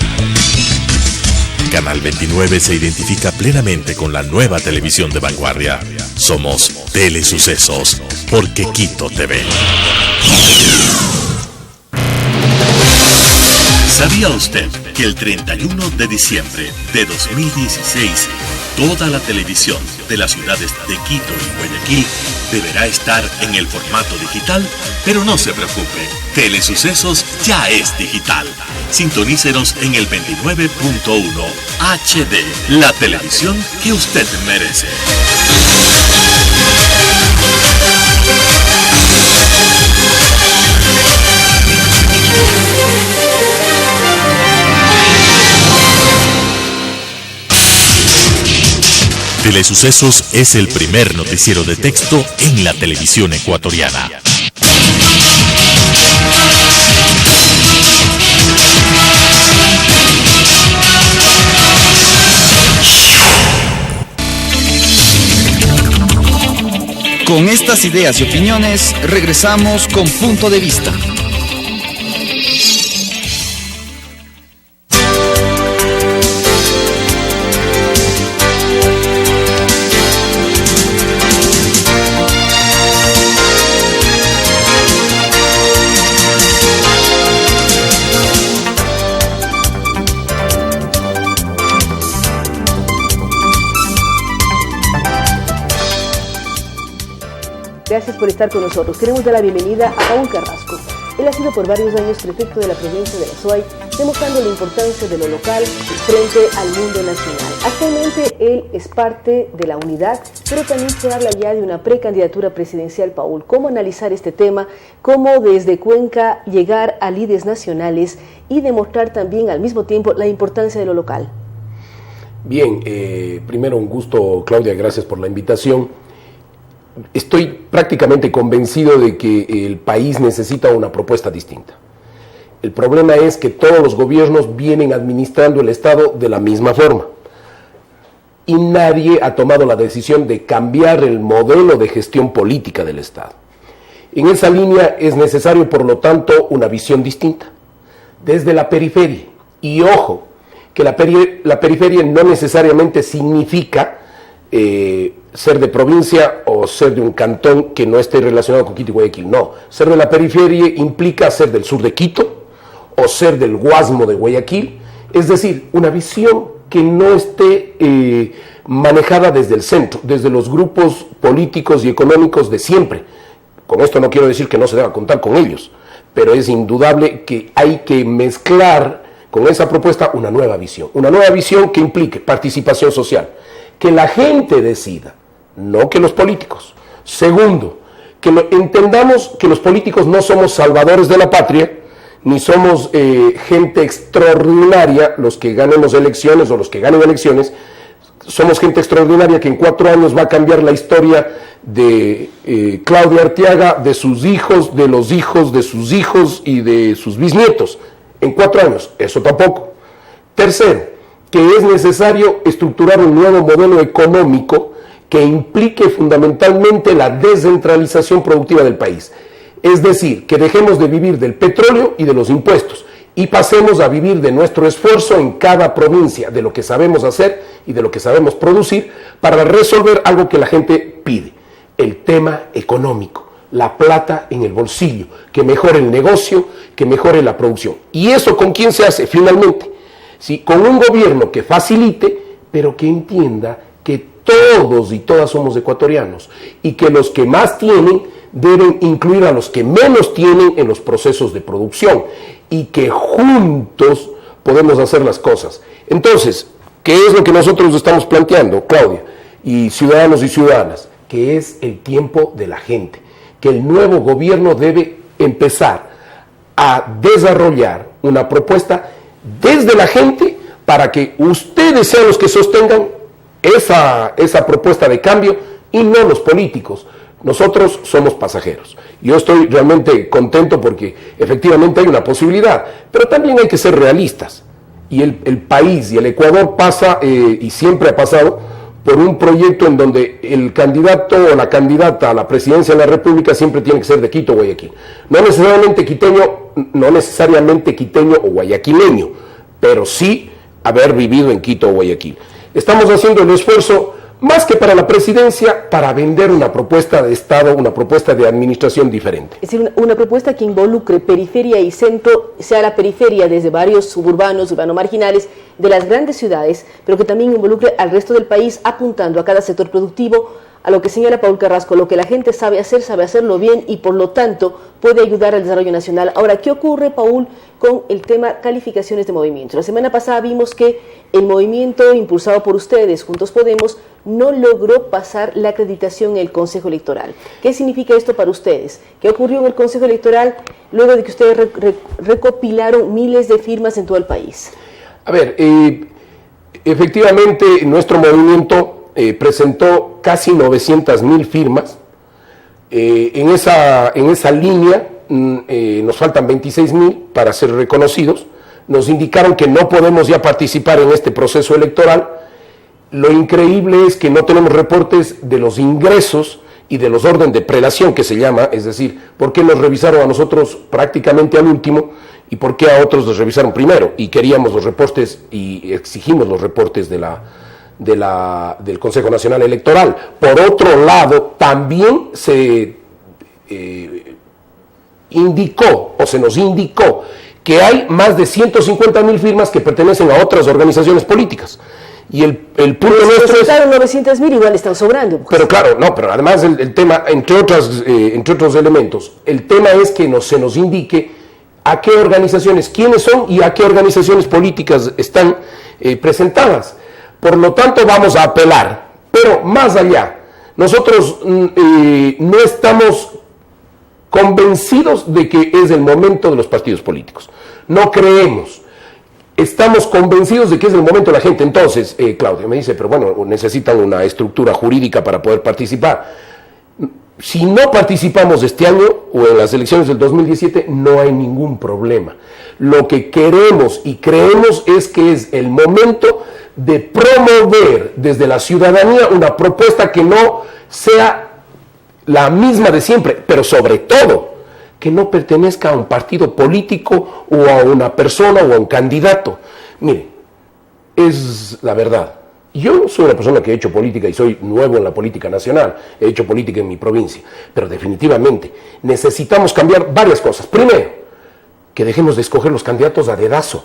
Canal 29 se identifica plenamente con la nueva televisión de vanguardia. Somos Telesucesos, porque Quito te ve. ¿Sabía usted que el 31 de diciembre de 2016 toda la televisión de las ciudades de Quito y Guayaquil deberá estar en el formato digital? Pero no se preocupe, Telesucesos ya es digital. Sintonícenos en el 29.1 HD, la televisión que usted merece. Telesucesos es el primer noticiero de texto en la televisión ecuatoriana. Con estas ideas y opiniones, regresamos con Punto de Vista. Gracias por estar con nosotros. Queremos dar la bienvenida a Paul Carrasco. Él ha sido por varios años prefecto de la provincia de la Azuay, demostrando la importancia de lo local frente al mundo nacional. Actualmente él es parte de la unidad, pero también se habla ya de una precandidatura presidencial, Paul. ¿Cómo analizar este tema? ¿Cómo desde Cuenca llegar a líderes nacionales y demostrar también al mismo tiempo la importancia de lo local? Bien, primero un gusto, Claudia, gracias por la invitación. Estoy prácticamente convencido de que el país necesita una propuesta distinta. El problema es que todos los gobiernos vienen administrando el Estado de la misma forma y nadie ha tomado la decisión de cambiar el modelo de gestión política del Estado. En esa línea es necesario, por lo tanto, una visión distinta. desde la periferia. Y ojo, que la periferia no necesariamente significa ser de provincia o ser de un cantón que no esté relacionado con Quito y Guayaquil. No, ser de la periferia implica ser del sur de Quito o ser del Guasmo de Guayaquil, es decir, una visión que no esté manejada desde el centro, desde los grupos políticos y económicos de siempre. Con esto no quiero decir que no se deba contar con ellos, pero es indudable que hay que mezclar con esa propuesta una nueva visión que implique participación social, que la gente decida, no que los políticos. Segundo, que entendamos que los políticos no somos salvadores de la patria, ni somos gente extraordinaria los que ganemos elecciones o los que ganen elecciones. Somos gente extraordinaria que en 4 años va a cambiar la historia de Claudia Arteaga, de sus hijos, de los hijos, de sus hijos y de sus bisnietos. En 4 años, eso tampoco. Tercero, que es necesario estructurar un nuevo modelo económico que implique fundamentalmente la descentralización productiva del país. Es decir, que dejemos de vivir del petróleo y de los impuestos y pasemos a vivir de nuestro esfuerzo en cada provincia, de lo que sabemos hacer y de lo que sabemos producir para resolver algo que la gente pide, el tema económico. La plata en el bolsillo, que mejore el negocio, que mejore la producción. ¿Y eso con quién se hace finalmente? ¿Sí? Con un gobierno que facilite, pero que entienda que todos y todas somos ecuatorianos y que los que más tienen deben incluir a los que menos tienen en los procesos de producción y que juntos podemos hacer las cosas. Entonces, ¿qué es lo que nosotros estamos planteando, Claudia, y ciudadanos y ciudadanas? Que es el tiempo de la gente, que el nuevo gobierno debe empezar a desarrollar una propuesta desde la gente para que ustedes sean los que sostengan esa propuesta de cambio y no los políticos. Nosotros somos pasajeros. Yo estoy realmente contento porque efectivamente hay una posibilidad, pero también hay que ser realistas. Y el país y el Ecuador pasa, y siempre ha pasado, por un proyecto en donde el candidato o la candidata a la presidencia de la República siempre tiene que ser de Quito o Guayaquil. No necesariamente quiteño o guayaquileño, pero sí haber vivido en Quito o Guayaquil. Estamos haciendo el esfuerzo, más que para la presidencia, para vender una propuesta de Estado, una propuesta de administración diferente. Es decir, una propuesta que involucre periferia y centro, sea la periferia desde barrios suburbanos, urbano-marginales, de las grandes ciudades, pero que también involucre al resto del país, apuntando a cada sector productivo, a lo que señala Paul Carrasco, lo que la gente sabe hacerlo bien y por lo tanto puede ayudar al desarrollo nacional. Ahora, ¿qué ocurre, Paul, con el tema calificaciones de movimientos? La semana pasada vimos que el movimiento impulsado por ustedes, Juntos Podemos, no logró pasar la acreditación en el Consejo Electoral. ¿Qué significa esto para ustedes? ¿Qué ocurrió en el Consejo Electoral luego de que ustedes recopilaron miles de firmas en todo el país? A ver, efectivamente nuestro movimiento presentó casi 900.000 firmas. En esa línea nos faltan 26.000 para ser reconocidos. Nos indicaron que no podemos ya participar en este proceso electoral. Lo increíble es que no tenemos reportes de los ingresos y de los órdenes de prelación, que se llama, es decir, por qué nos revisaron a nosotros prácticamente al último y por qué a otros los revisaron primero. Y queríamos los reportes y exigimos los reportes del Consejo Nacional Electoral. Por otro lado, también se nos indicó que hay más de 150.000 firmas que pertenecen a otras organizaciones políticas. Y el punto nuestro es... 900.000 igual están sobrando. Pero claro, no, pero además el tema, entre otros elementos, el tema es que se nos indique a qué organizaciones, quiénes son y a qué organizaciones políticas están presentadas. Por lo tanto, vamos a apelar, pero más allá, nosotros no estamos convencidos de que es el momento de los partidos políticos. No creemos. Estamos convencidos de que es el momento de la gente. Entonces, Claudia me dice, pero bueno, necesitan una estructura jurídica para poder participar. Si no participamos este año o en las elecciones del 2017, no hay ningún problema. Lo que queremos y creemos es que es el momento de promover desde la ciudadanía una propuesta que no sea la misma de siempre, pero sobre todo que no pertenezca a un partido político o a una persona o a un candidato. Mire, es la verdad. Yo soy una persona que he hecho política y soy nuevo en la política nacional, he hecho política en mi provincia, pero definitivamente necesitamos cambiar varias cosas. Primero, que dejemos de escoger los candidatos a dedazo.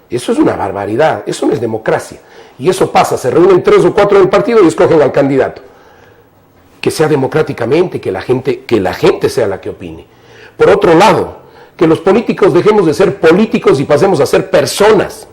Eso es una barbaridad, eso no es democracia. Y eso pasa, se reúnen 3 o 4 del partido y escogen al candidato. Que sea democráticamente, que la gente sea la que opine. Por otro lado, que los políticos dejemos de ser políticos y pasemos a ser personas.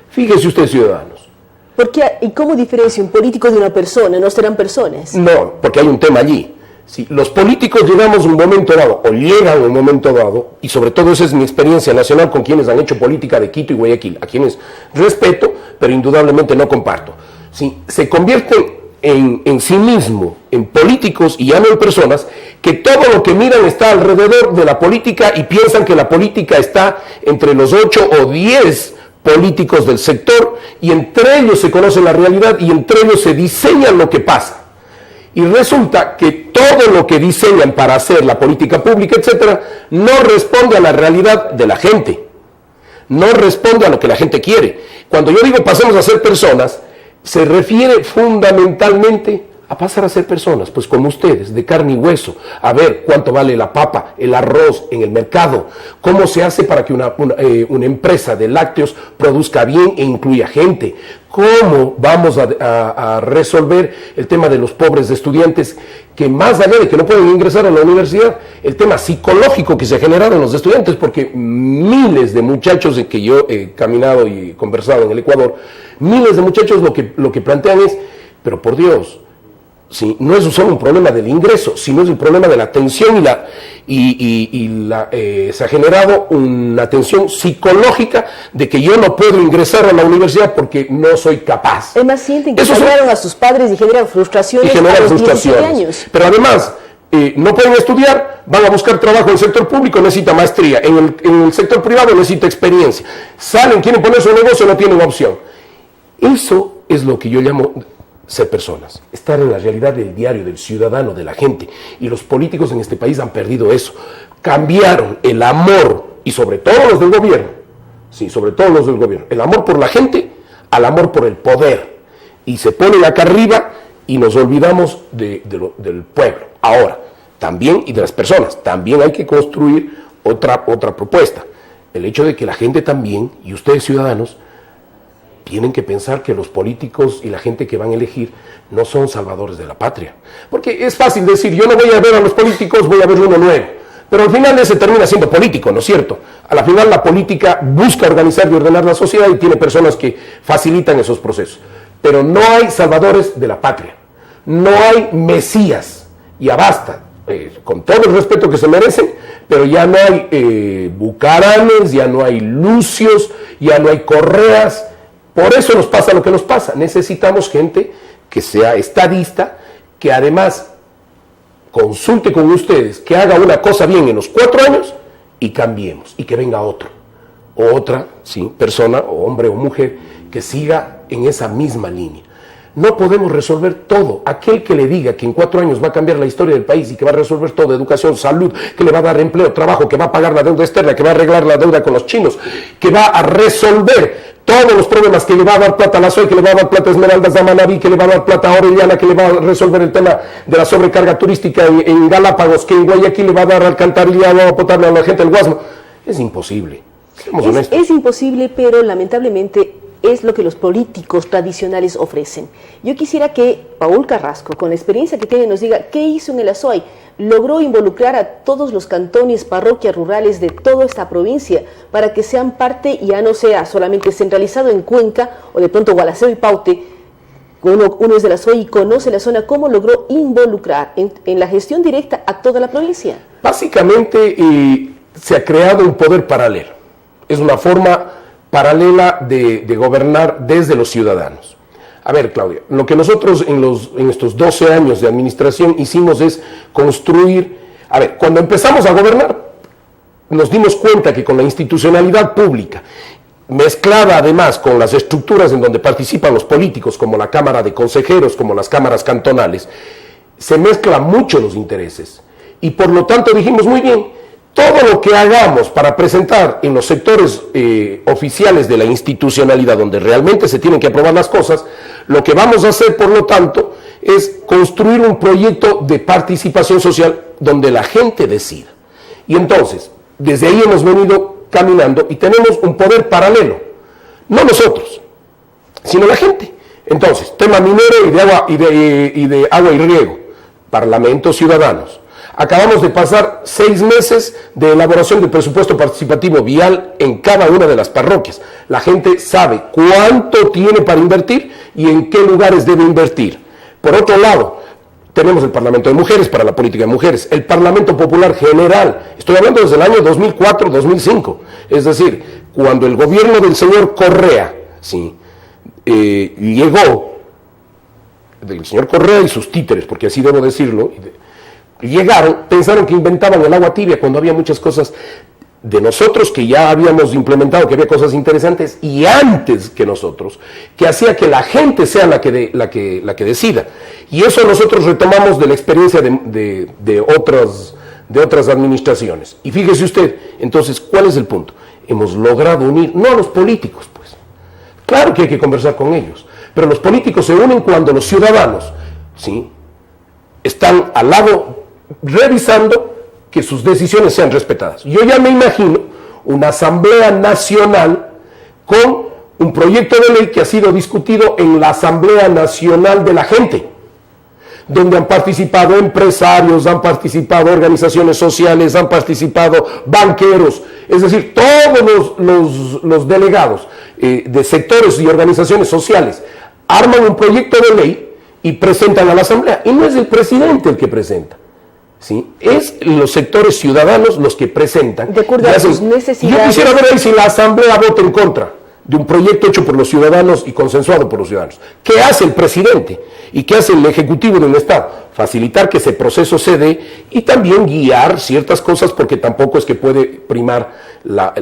Fíjese usted, ciudadanos. ¿Por qué y cómo diferencia un político de una persona? ¿No serán personas? No, porque hay un tema allí. Si los políticos llegamos a un momento dado, o llegan a un momento dado, y sobre todo esa es mi experiencia nacional con quienes han hecho política de Quito y Guayaquil, a quienes respeto, pero indudablemente no comparto. Si se convierten en sí mismo, en políticos y ya no en personas, que todo lo que miran está alrededor de la política y piensan que la política está entre los 8 o 10 políticos del sector, y entre ellos se conoce la realidad y entre ellos se diseña lo que pasa. Y resulta que todo lo que diseñan para hacer la política pública, etcétera, no responde a la realidad de la gente, no responde a lo que la gente quiere. Cuando yo digo pasemos a ser personas, se refiere fundamentalmente a pasar a ser personas, pues como ustedes, de carne y hueso, a ver cuánto vale la papa, el arroz en el mercado, cómo se hace para que una empresa de lácteos produzca bien e incluya gente, cómo vamos a resolver el tema de los pobres estudiantes, que más allá de que no pueden ingresar a la universidad, el tema psicológico que se ha generado en los estudiantes, porque miles de muchachos de que yo he caminado y conversado en el Ecuador, miles de muchachos lo que plantean es, pero por Dios, sí, no es solo un problema del ingreso, sino es el problema de la tensión se ha generado una tensión psicológica de que yo no puedo ingresar a la universidad porque no soy capaz. Además sienten que cambiaron a sus padres y generan frustraciones a los 17 años. Pero además, no pueden estudiar, van a buscar trabajo en el sector público, necesita maestría, en el sector privado necesita experiencia. Salen, quieren poner su negocio, no tienen opción. Eso es lo que yo llamo ser personas, estar en la realidad del diario, del ciudadano, de la gente. Y los políticos en este país han perdido eso. Cambiaron el amor, y sobre todo los del gobierno, sí, sobre todo los del gobierno, el amor por la gente al amor por el poder. Y se ponen acá arriba y nos olvidamos del pueblo. Ahora, también, y de las personas, también hay que construir otra propuesta. El hecho de que la gente también, y ustedes ciudadanos, tienen que pensar que los políticos y la gente que van a elegir no son salvadores de la patria. Porque es fácil decir, yo no voy a ver a los políticos, voy a ver uno nuevo. Pero al final ese termina siendo político, ¿no es cierto? A la final la política busca organizar y ordenar la sociedad y tiene personas que facilitan esos procesos. Pero no hay salvadores de la patria. No hay mesías. Ya basta, con todo el respeto que se merecen, pero ya no hay Bucaranes, ya no hay Lucios, ya no hay Correas. Por eso nos pasa lo que nos pasa. Necesitamos gente que sea estadista, que además consulte con ustedes, que haga una cosa bien en los 4 años y cambiemos, y que venga otro, o otra, sí, persona, o hombre o mujer, que siga en esa misma línea. No podemos resolver todo. Aquel que le diga que en 4 años va a cambiar la historia del país y que va a resolver todo, educación, salud, que le va a dar empleo, trabajo, que va a pagar la deuda externa, que va a arreglar la deuda con los chinos, que va a resolver todos los problemas, que le va a dar plata a la SOE, que le va a dar plata a Esmeraldas de Manaví, que le va a dar plata a Orellana, que le va a resolver el tema de la sobrecarga turística en Galápagos, que en Guayaquil le va a dar alcantarillado agua potable a la gente del Guasmo. Es imposible. Seamos honestos. Es imposible, pero lamentablemente es lo que los políticos tradicionales ofrecen. Yo quisiera que Paul Carrasco, con la experiencia que tiene, nos diga qué hizo en el Azoay. Logró involucrar a todos los cantones, parroquias rurales de toda esta provincia para que sean parte y ya no sea solamente centralizado en Cuenca o de pronto Gualaceo y Paute. Uno es del Azoay y conoce la zona. ¿Cómo logró involucrar en la gestión directa a toda la provincia? Básicamente se ha creado un poder paralelo. Es una forma paralela de gobernar desde los ciudadanos. A ver, Claudia, lo que nosotros en estos 12 años de administración hicimos es construir. A ver, cuando empezamos a gobernar, nos dimos cuenta que con la institucionalidad pública, mezclada además con las estructuras en donde participan los políticos, como la Cámara de Consejeros, como las cámaras cantonales, se mezclan mucho los intereses. y por lo tanto dijimos, muy bien, todo lo que hagamos para presentar en los sectores oficiales de la institucionalidad, donde realmente se tienen que aprobar las cosas, lo que vamos a hacer, por lo tanto, es construir un proyecto de participación social donde la gente decida. Y entonces, desde ahí hemos venido caminando y tenemos un poder paralelo, no nosotros, sino la gente. Entonces, tema minero y de agua y riego, Parlamento, ciudadanos. Acabamos de pasar 6 meses de elaboración del presupuesto participativo vial en cada una de las parroquias. La gente sabe cuánto tiene para invertir y en qué lugares debe invertir. Por otro lado, tenemos el Parlamento de Mujeres para la política de mujeres, el Parlamento Popular General, estoy hablando desde el año 2004-2005, es decir, cuando el gobierno del señor Correa, ¿sí? Llegó, del señor Correa y sus títeres, porque así debo decirlo, llegaron, pensaron que inventaban el agua tibia cuando había muchas cosas de nosotros que ya habíamos implementado, que había cosas interesantes y antes que nosotros, que hacía que la gente sea la que decida. Y eso nosotros retomamos de la experiencia de otras administraciones. Y fíjese usted, entonces, ¿cuál es el punto? Hemos logrado unir, no a los políticos, pues. Claro que hay que conversar con ellos, pero los políticos se unen cuando los ciudadanos, ¿sí?, están al lado revisando que sus decisiones sean respetadas. Yo ya me imagino una Asamblea Nacional con un proyecto de ley que ha sido discutido en la Asamblea Nacional de la Gente, donde han participado empresarios, han participado organizaciones sociales, han participado banqueros, es decir, todos los delegados de sectores y organizaciones sociales arman un proyecto de ley y presentan a la Asamblea. Y no es el presidente el que presenta, ¿sí? Es los sectores ciudadanos los que presentan. De acuerdo a sus necesidades. Yo quisiera ver ahí si la Asamblea vota en contra de un proyecto hecho por los ciudadanos y consensuado por los ciudadanos. ¿Qué hace el presidente? ¿Y qué hace el Ejecutivo del Estado? Facilitar que ese proceso se dé y también guiar ciertas cosas, porque tampoco es que puede primar la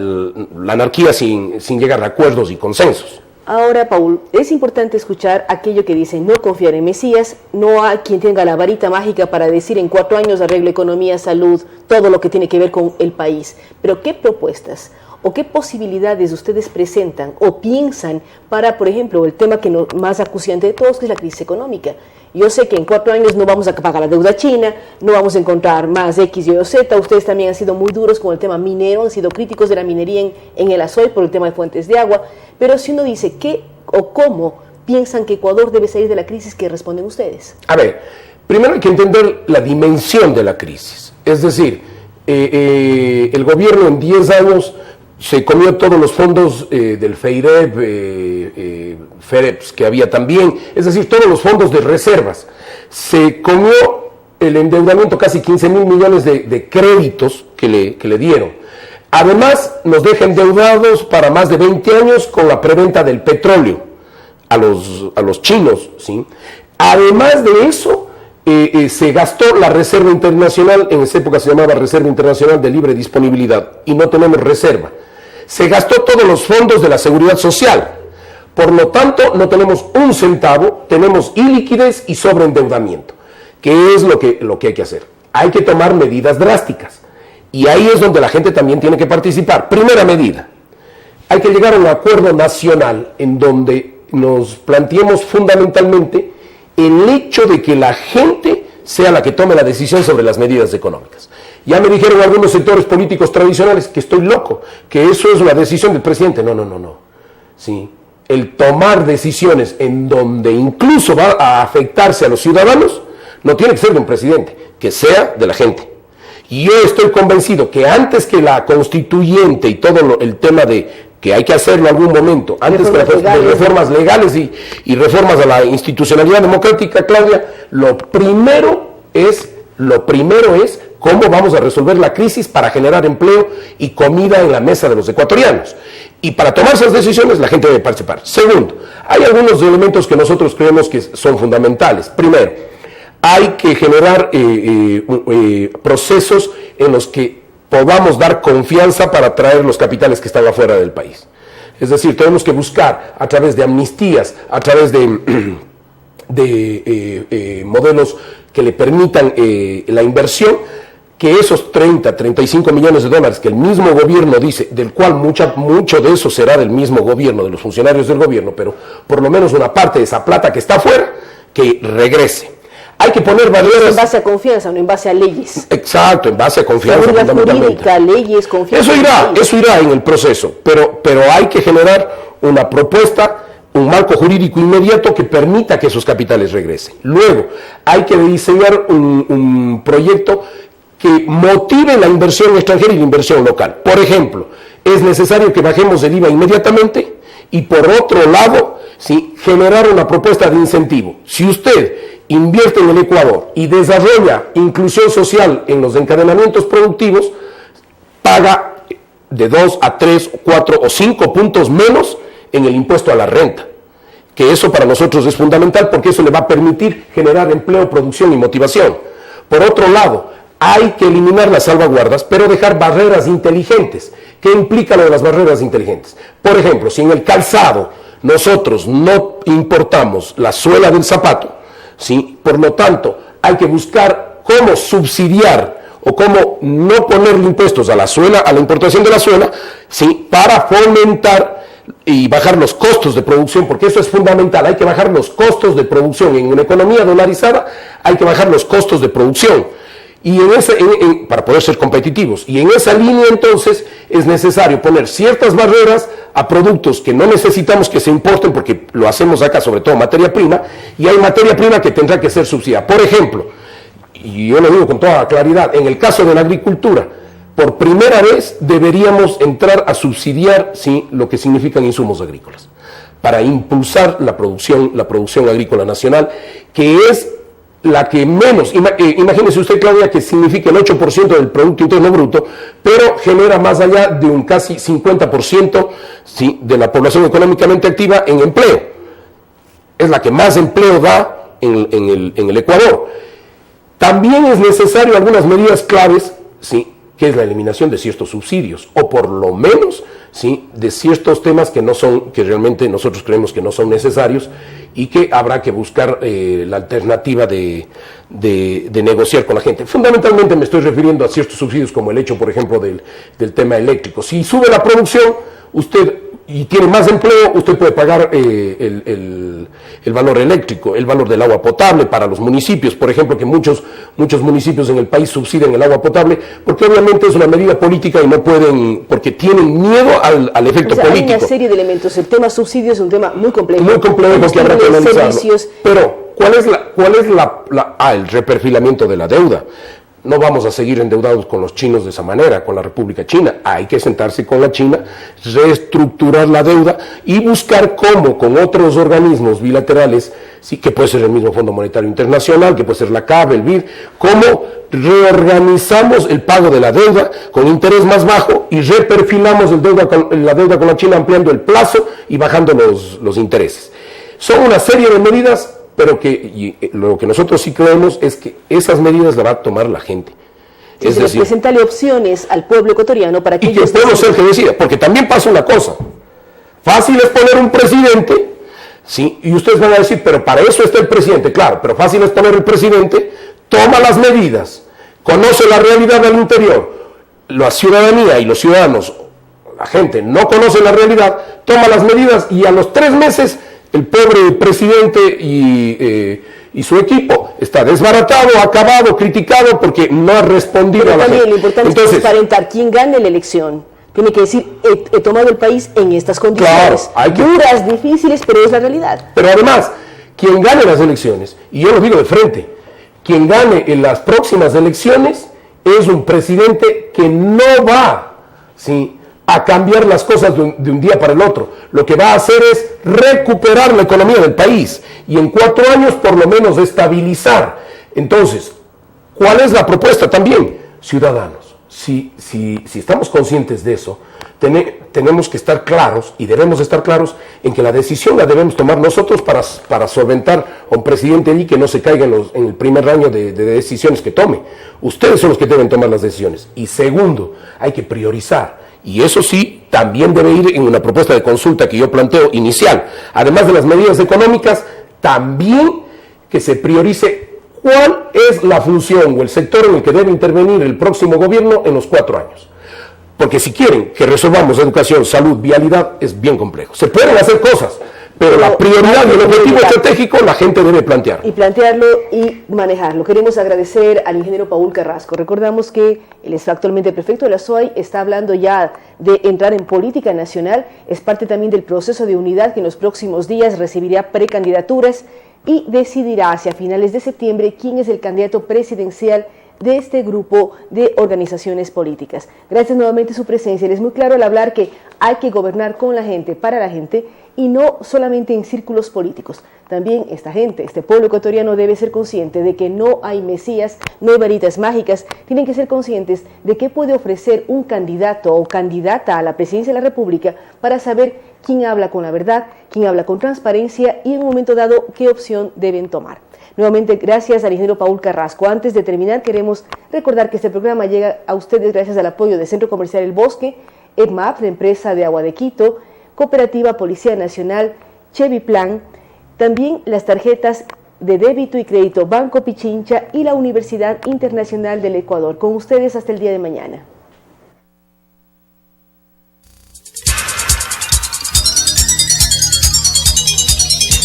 anarquía sin llegar a acuerdos y consensos. Ahora, Paul, es importante escuchar aquello que dice no confiar en Mesías, no hay quien tenga la varita mágica para decir en 4 años arreglo economía, salud, todo lo que tiene que ver con el país. Pero ¿qué propuestas o qué posibilidades ustedes presentan o piensan para, por ejemplo, el tema que más acuciante de todos, que es la crisis económica? Yo sé que en 4 años no vamos a pagar la deuda china, no vamos a encontrar más X, Y o Z. Ustedes también han sido muy duros con el tema minero, han sido críticos de la minería en el Azoy por el tema de fuentes de agua. Pero si uno dice qué o cómo piensan que Ecuador debe salir de la crisis, ¿qué responden ustedes? A ver, primero hay que entender la dimensión de la crisis. Es decir, el gobierno en 10 años se comió todos los fondos del FEIREP, FEREPS que había también, es decir, todos los fondos de reservas. Se comió el endeudamiento, casi 15.000 millones de créditos que le dieron. Además, nos deja endeudados para más de 20 años con la preventa del petróleo a los chinos, ¿sí? Además de eso, se gastó la Reserva Internacional, en esa época se llamaba Reserva Internacional de Libre Disponibilidad, y no tenemos reserva. Se gastó todos los fondos de la Seguridad Social. Por lo tanto, no tenemos un centavo, tenemos iliquidez y sobreendeudamiento. ¿Qué es lo que hay que hacer? Hay que tomar medidas drásticas. Y ahí es donde la gente también tiene que participar. Primera medida, hay que llegar a un acuerdo nacional en donde nos planteemos fundamentalmente el hecho de que la gente sea la que tome la decisión sobre las medidas económicas. Ya me dijeron algunos sectores políticos tradicionales que estoy loco, que eso es una decisión del presidente. No. Sí. El tomar decisiones en donde incluso va a afectarse a los ciudadanos, no tiene que ser de un presidente, que sea de la gente. Y yo estoy convencido que antes que la constituyente y todo el tema de que hay que hacerlo en algún momento, antes que las reformas legales y reformas a la institucionalidad democrática, Claudia, lo primero es cómo vamos a resolver la crisis para generar empleo y comida en la mesa de los ecuatorianos. Y para tomar esas decisiones la gente debe participar. Segundo, hay algunos elementos que nosotros creemos que son fundamentales. Primero, hay que generar procesos en los que podamos dar confianza para atraer los capitales que están afuera del país. Es decir, tenemos que buscar a través de amnistías, a través de modelos que le permitan la inversión, que esos 30, 35 millones de dólares que el mismo gobierno dice, del cual mucho de eso será del mismo gobierno, de los funcionarios del gobierno, pero por lo menos una parte de esa plata que está afuera, que regrese. Hay que poner barreras. En base a confianza, no en base a leyes. Exacto, en base a confianza. Seguridad jurídica, leyes, confianza. Eso irá en el proceso, pero hay que generar una propuesta, un marco jurídico inmediato que permita que esos capitales regresen. Luego, hay que diseñar un proyecto que motive la inversión extranjera y la inversión local. Por ejemplo, es necesario que bajemos el IVA inmediatamente y por otro lado, ¿sí?, generar una propuesta de incentivo. Si usted invierte en el Ecuador y desarrolla inclusión social en los encadenamientos productivos, paga de 2 a 3, 4 o 5 puntos menos en el impuesto a la renta, que eso para nosotros es fundamental porque eso le va a permitir generar empleo, producción y motivación. Por otro lado, hay que eliminar las salvaguardas, pero dejar barreras inteligentes. ¿Qué implica lo de las barreras inteligentes? Por ejemplo, si en el calzado nosotros no importamos la suela del zapato, ¿sí?, por lo tanto, hay que buscar cómo subsidiar o cómo no ponerle impuestos a la suela, a la importación de la suela, ¿sí?, para fomentar y bajar los costos de producción, porque eso es fundamental. Hay que bajar los costos de producción. En una economía dolarizada hay que bajar los costos de producción y para poder ser competitivos. Y en esa línea entonces es necesario poner ciertas barreras a productos que no necesitamos que se importen, porque lo hacemos acá, sobre todo materia prima, y hay materia prima que tendrá que ser subsidiada. Por ejemplo, y yo lo digo con toda claridad, en el caso de la agricultura, por primera vez deberíamos entrar a subsidiar, ¿sí?, lo que significan insumos agrícolas, para impulsar la producción agrícola nacional, que es la que menos, imagínese usted, Claudia, que significa el 8% del Producto Interno Bruto, pero genera más allá de un casi 50%, ¿sí?, de la población económicamente activa en empleo. Es la que más empleo da en el Ecuador. También es necesario algunas medidas claves, ¿sí?, que es la eliminación de ciertos subsidios, o por lo menos, ¿sí?, de ciertos temas que realmente nosotros creemos que no son necesarios y que habrá que buscar la alternativa de negociar con la gente. Fundamentalmente me estoy refiriendo a ciertos subsidios, como el hecho, por ejemplo, del tema eléctrico. Si sube la producción, y tiene más empleo, usted puede pagar el valor eléctrico, el valor del agua potable para los municipios, por ejemplo, que muchos municipios en el país subsidian el agua potable, porque obviamente es una medida política y no pueden, porque tienen miedo al efecto político. Hay una serie de elementos. El tema subsidio es un tema muy complejo. Muy complejo, porque habrá que analizarlo. Pero, ¿cuál es el reperfilamiento de la deuda? No vamos a seguir endeudados con los chinos de esa manera, con la República China. Hay que sentarse con la China, reestructurar la deuda y buscar cómo con otros organismos bilaterales, sí, que puede ser el mismo Fondo Monetario Internacional, que puede ser la CAF, el BID, cómo reorganizamos el pago de la deuda con interés más bajo y reperfilamos la deuda con la China, ampliando el plazo y bajando los intereses. Son una serie de medidas, pero lo que nosotros sí creemos es que esas medidas las va a tomar la gente. Sí, es decir, presentarle opciones al pueblo ecuatoriano para que ellos... Y que el pueblo sea el que decida, porque también pasa una cosa. Fácil es poner un presidente, ¿sí? Y ustedes van a decir, pero para eso está el presidente. Claro, pero fácil es poner el presidente, toma las medidas, conoce la realidad del interior. La ciudadanía y los ciudadanos, la gente no conoce la realidad, toma las medidas y a los 3 meses... el pobre presidente y su equipo está desbaratado, acabado, criticado porque no ha respondido a la gente. Lo importante es transparentar. Quien gane la elección tiene que decir, he tomado el país en estas condiciones. Claro, duras, difíciles, pero es la realidad. Pero además, quien gane las elecciones, y yo lo digo de frente, quien gane en las próximas elecciones es un presidente que no va, ¿sí?, a cambiar las cosas de un día para el otro. Lo que va a hacer es recuperar la economía del país y en 4 años por lo menos estabilizar. Entonces, ¿cuál es la propuesta también? Ciudadanos, si estamos conscientes de eso, tenemos que estar claros y debemos estar claros en que la decisión la debemos tomar nosotros para solventar a un presidente allí que no se caiga en el primer año de decisiones que tome. Ustedes son los que deben tomar las decisiones. Y segundo, hay que priorizar. Y eso sí, también debe ir en una propuesta de consulta que yo planteo inicial. Además de las medidas económicas, también que se priorice ¿Cuál es la función o el sector en el que debe intervenir el próximo gobierno en los 4 años? Porque si quieren que resolvamos educación, salud, vialidad, es bien complejo. Se pueden hacer cosas, pero la prioridad y el objetivo estratégico la gente debe plantear. Y plantearlo y manejarlo. Queremos agradecer al ingeniero Paul Carrasco. Recordamos que él es actualmente prefecto de la SOAI, está hablando ya de entrar en política nacional, es parte también del proceso de unidad que en los próximos días recibirá precandidaturas y decidirá hacia finales de septiembre quién es el candidato presidencial de este grupo de organizaciones políticas. Gracias nuevamente a su presencia. Él es muy claro al hablar que hay que gobernar con la gente, para la gente, y no solamente en círculos políticos. También esta gente, este pueblo ecuatoriano debe ser consciente de que no hay mesías, no hay varitas mágicas. Tienen que ser conscientes de qué puede ofrecer un candidato o candidata a la presidencia de la República para saber quién habla con la verdad, quién habla con transparencia y en un momento dado qué opción deben tomar. Nuevamente, gracias al ingeniero Paul Carrasco. Antes de terminar, queremos recordar que este programa llega a ustedes gracias al apoyo del Centro Comercial El Bosque, EDMAP, la empresa de agua de Quito, Cooperativa Policía Nacional, Chevy Plan, también las tarjetas de débito y crédito Banco Pichincha y la Universidad Internacional del Ecuador. Con ustedes hasta el día de mañana.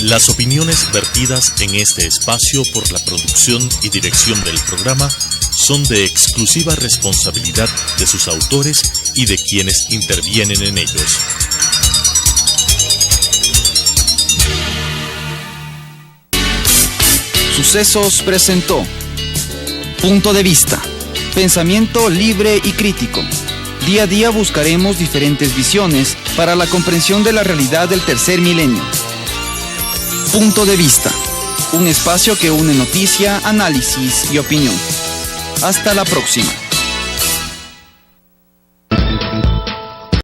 Las opiniones vertidas en este espacio por la producción y dirección del programa son de exclusiva responsabilidad de sus autores y de quienes intervienen en ellos. Sucesos presentó Punto de Vista, pensamiento libre y crítico. Día a día buscaremos diferentes visiones para la comprensión de la realidad del tercer milenio. Punto de Vista, un espacio que une noticia, análisis y opinión. Hasta la próxima.